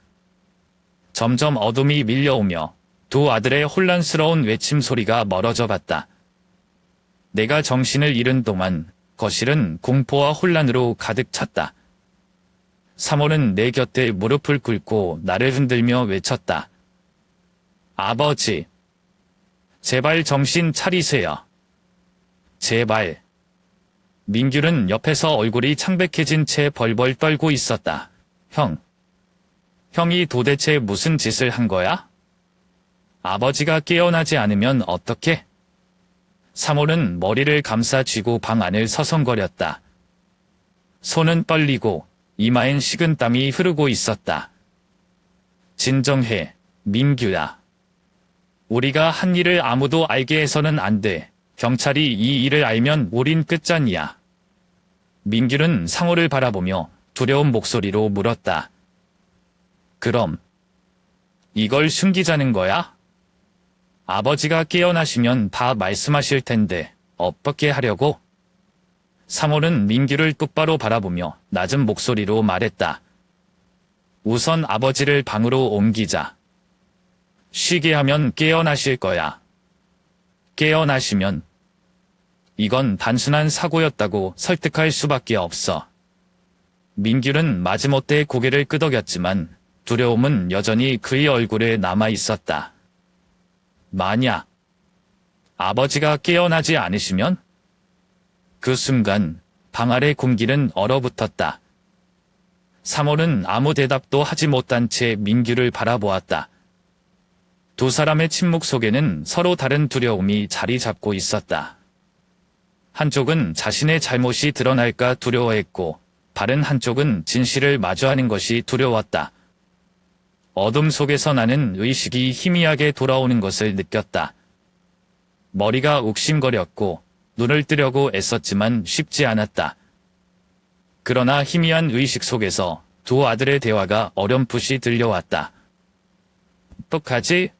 점점 어둠이 밀려오며 두 아들의 혼란스러운 외침 소리가 멀어져 갔다. 내가 정신을 잃은 동안 거실은 공포와 혼란으로 가득 찼다. 사모는 내 곁에 무릎을 꿇고 나를 흔들며 외쳤다. 아버지, 제발 정신 차리세요. 제발. 민규는 옆에서 얼굴이 창백해진 채 벌벌 떨고 있었다. 형이 도대체 무슨 짓을 한 거야? 아버지가 깨어나지 않으면 어떡해? 사모는 머리를 감싸 쥐고 방 안을 서성거렸다. 손은 떨리고 이마엔 식은땀이 흐르고 있었다. 진정해, 민규야. 우리가 한 일을 아무도 알게 해서는 안 돼. 경찰이 이 일을 알면 우린 끝장이야. 민규는 상호를 바라보며 두려운 목소리로 물었다. 그럼 이걸 숨기자는 거야? 아버지가 깨어나시면 다 말씀하실 텐데 어떻게 하려고? 상호는 민규를 똑바로 바라보며 낮은 목소리로 말했다. 우선 아버지를 방으로 옮기자. 쉬게 하면 깨어나실 거야. 깨어나시면 이건 단순한 사고였다고 설득할 수밖에 없어. 민규는 마지못해 고개를 끄덕였지만 두려움은 여전히 그의 얼굴에 남아 있었다. 만약 아버지가 깨어나지 않으시면? 그 순간 방 아래 공기는 얼어붙었다. 사모는 아무 대답도 하지 못한 채 민규를 바라보았다. 두 사람의 침묵 속에는 서로 다른 두려움이 자리 잡고 있었다. 한쪽은 자신의 잘못이 드러날까 두려워했고, 다른 한쪽은 진실을 마주하는 것이 두려웠다. 어둠 속에서 나는 의식이 희미하게 돌아오는 것을 느꼈다. 머리가 욱신거렸고 눈을 뜨려고 애썼지만 쉽지 않았다. 그러나 희미한 의식 속에서 두 아들의 대화가 어렴풋이 들려왔다. 어떡하지?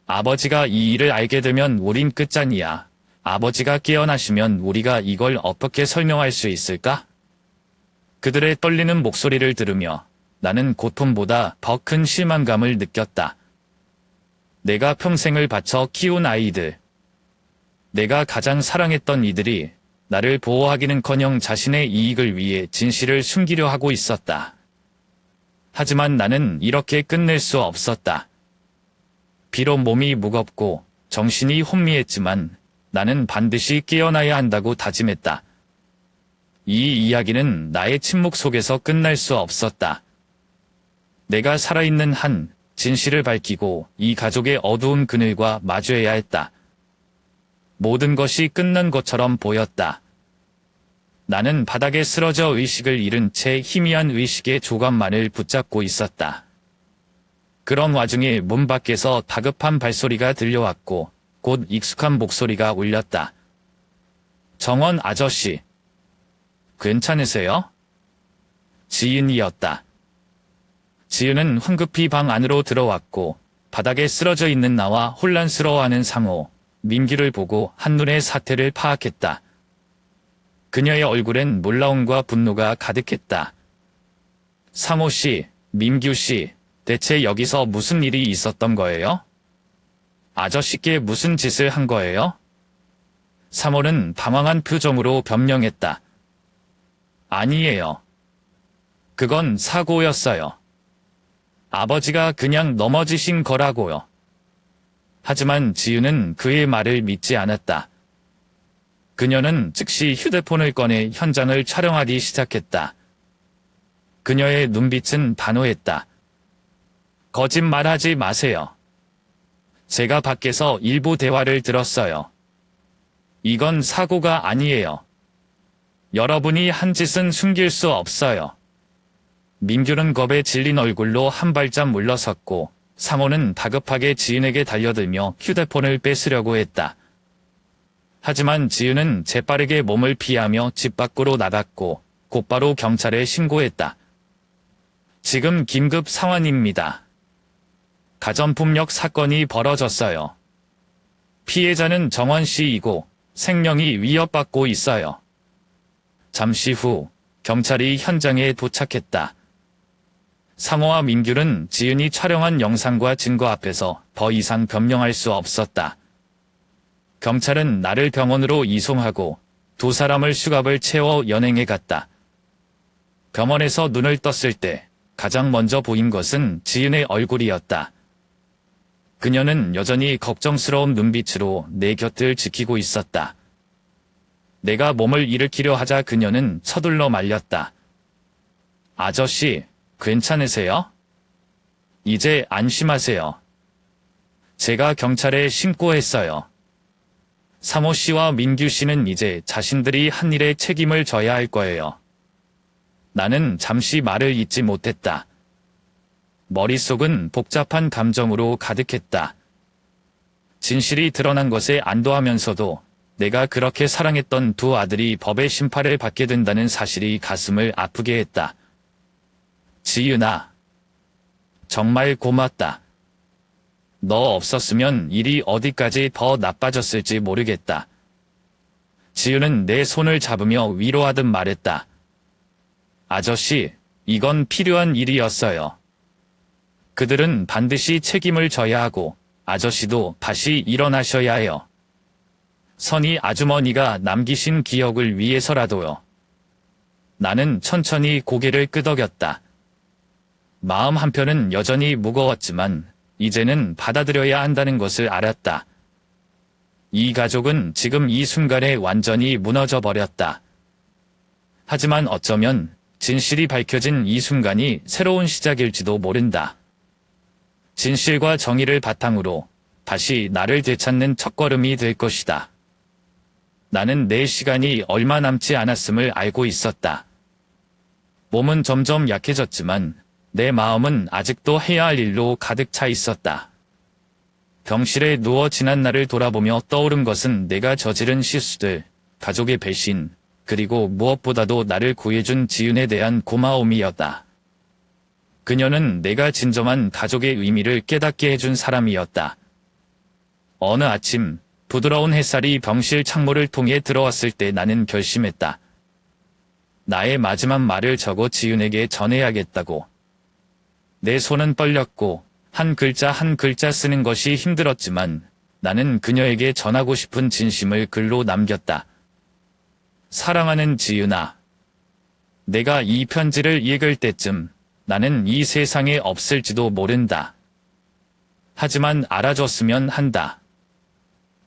아버지가 이 일을 알게 되면 우린 끝장이야. 아버지가 깨어나시면 우리가 이걸 어떻게 설명할 수 있을까? 그들의 떨리는 목소리를 들으며 나는 고통보다 더 큰 실망감을 느꼈다. 내가 평생을 바쳐 키운 아이들, 내가 가장 사랑했던 이들이 나를 보호하기는커녕 자신의 이익을 위해 진실을 숨기려 하고 있었다. 하지만 나는 이렇게 끝낼 수 없었다. 비록 몸이 무겁고 정신이 혼미했지만 나는 반드시 깨어나야 한다고 다짐했다. 이 이야기는 나의 침묵 속에서 끝날 수 없었다. 내가 살아있는 한 진실을 밝히고 이 가족의 어두운 그늘과 마주해야 했다. 모든 것이 끝난 것처럼 보였다. 나는 바닥에 쓰러져 의식을 잃은 채 희미한 의식의 조각만을 붙잡고 있었다. 그런 와중에 문 밖에서 다급한 발소리가 들려왔고 곧 익숙한 목소리가 울렸다. 정원 아저씨, 괜찮으세요? 지은이었다. 지은은 황급히 방 안으로 들어왔고 바닥에 쓰러져 있는 나와 혼란스러워하는 상호, 민규를 보고 한눈에 사태를 파악했다. 그녀의 얼굴엔 놀라움과 분노가 가득했다. 상호 씨, 민규 씨, 대체 여기서 무슨 일이 있었던 거예요? 아저씨께 무슨 짓을 한 거예요? 상호는 당황한 표정으로 변명했다. 아니에요. 그건 사고였어요. 아버지가 그냥 넘어지신 거라고요. 하지만 지은은 그의 말을 믿지 않았다. 그녀는 즉시 휴대폰을 꺼내 현장을 촬영하기 시작했다. 그녀의 눈빛은 단호했다. 거짓말하지 마세요. 제가 밖에서 일부 대화를 들었어요. 이건 사고가 아니에요. 여러분이 한 짓은 숨길 수 없어요. 민규는 겁에 질린 얼굴로 한 발짝 물러섰고 상호는 다급하게 지은에게 달려들며 휴대폰을 뺏으려고 했다. 하지만 지은은 재빠르게 몸을 피하며 집 밖으로 나갔고 곧바로 경찰에 신고했다. 지금 긴급 상황입니다. 가전폭력 사건이 벌어졌어요. 피해자는 정원 씨이고 생명이 위협받고 있어요. 잠시 후 경찰이 현장에 도착했다. 상호와 민규는 지은이 촬영한 영상과 증거 앞에서 더 이상 변명할 수 없었다. 경찰은 나를 병원으로 이송하고 두 사람을 수갑을 채워 연행해 갔다. 병원에서 눈을 떴을 때 가장 먼저 보인 것은 지은의 얼굴이었다. 그녀는 여전히 걱정스러운 눈빛으로 내 곁을 지키고 있었다. 내가 몸을 일으키려 하자 그녀는 서둘러 말렸다. 아저씨, 괜찮으세요? 이제 안심하세요. 제가 경찰에 신고했어요. 상호 씨와 민규 씨는 이제 자신들이 한 일에 책임을 져야 할 거예요. 나는 잠시 말을 잇지 못했다. 머릿속은 복잡한 감정으로 가득했다. 진실이 드러난 것에 안도하면서도 내가 그렇게 사랑했던 두 아들이 법의 심판을 받게 된다는 사실이 가슴을 아프게 했다. 지은아, 정말 고맙다. 너 없었으면 일이 어디까지 더 나빠졌을지 모르겠다. 지윤은 내 손을 잡으며 위로하듯 말했다. 아저씨, 이건 필요한 일이었어요. 그들은 반드시 책임을 져야 하고 아저씨도 다시 일어나셔야 해요. 선희 아주머니가 남기신 기억을 위해서라도요. 나는 천천히 고개를 끄덕였다. 마음 한편은 여전히 무거웠지만 이제는 받아들여야 한다는 것을 알았다. 이 가족은 지금 이 순간에 완전히 무너져 버렸다. 하지만 어쩌면 진실이 밝혀진 이 순간이 새로운 시작일지도 모른다. 진실과 정의를 바탕으로 다시 나를 되찾는 첫걸음이 될 것이다. 나는 내 시간이 얼마 남지 않았음을 알고 있었다. 몸은 점점 약해졌지만 내 마음은 아직도 해야 할 일로 가득 차 있었다. 병실에 누워 지난 날을 돌아보며 떠오른 것은 내가 저지른 실수들, 가족의 배신, 그리고 무엇보다도 나를 구해준 지윤에 대한 고마움이었다. 그녀는 내가 진정한 가족의 의미를 깨닫게 해준 사람이었다. 어느 아침, 부드러운 햇살이 병실 창문을 통해 들어왔을 때 나는 결심했다. 나의 마지막 말을 적어 지윤에게 전해야겠다고. 내 손은 떨렸고 한 글자 한 글자 쓰는 것이 힘들었지만 나는 그녀에게 전하고 싶은 진심을 글로 남겼다. 사랑하는 지윤아. 내가 이 편지를 읽을 때쯤 나는 이 세상에 없을지도 모른다. 하지만 알아줬으면 한다.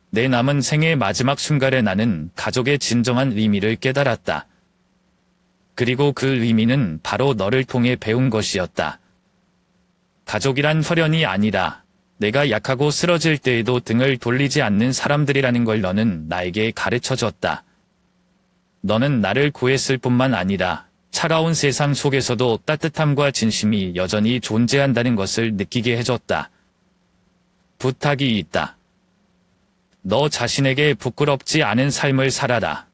내 남은 생의 마지막 순간에 나는 가족의 진정한 의미를 깨달았다. 그리고 그 의미는 바로 너를 통해 배운 것이었다. 가족이란 혈연이 아니라 내가 약하고 쓰러질 때에도 등을 돌리지 않는 사람들이라는 걸 너는 나에게 가르쳐줬다. 너는 나를 구했을 뿐만 아니라 차가운 세상 속에서도 따뜻함과 진심이 여전히 존재한다는 것을 느끼게 해줬다. 부탁이 있다. 너 자신에게 부끄럽지 않은 삶을 살아라.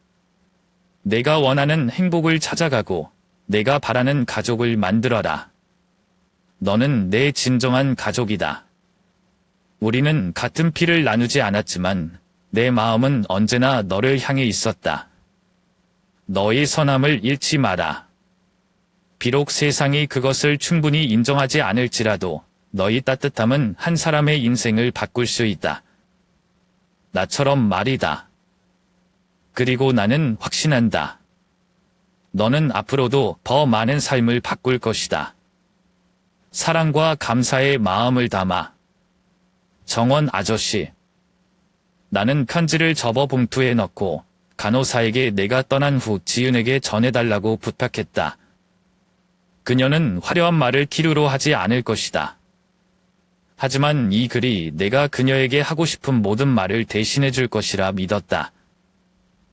내가 원하는 행복을 찾아가고 내가 바라는 가족을 만들어라. 너는 내 진정한 가족이다. 우리는 같은 피를 나누지 않았지만 내 마음은 언제나 너를 향해 있었다. 너의 선함을 잃지 마라. 비록 세상이 그것을 충분히 인정하지 않을지라도 너의 따뜻함은 한 사람의 인생을 바꿀 수 있다. 나처럼 말이다. 그리고 나는 확신한다. 너는 앞으로도 더 많은 삶을 바꿀 것이다. 사랑과 감사의 마음을 담아. 정원 아저씨. 나는 편지를 접어 봉투에 넣고 간호사에게 내가 떠난 후 지윤에게 전해달라고 부탁했다. 그녀는 화려한 말을 필요로 하지 않을 것이다. 하지만 이 글이 내가 그녀에게 하고 싶은 모든 말을 대신해 줄 것이라 믿었다.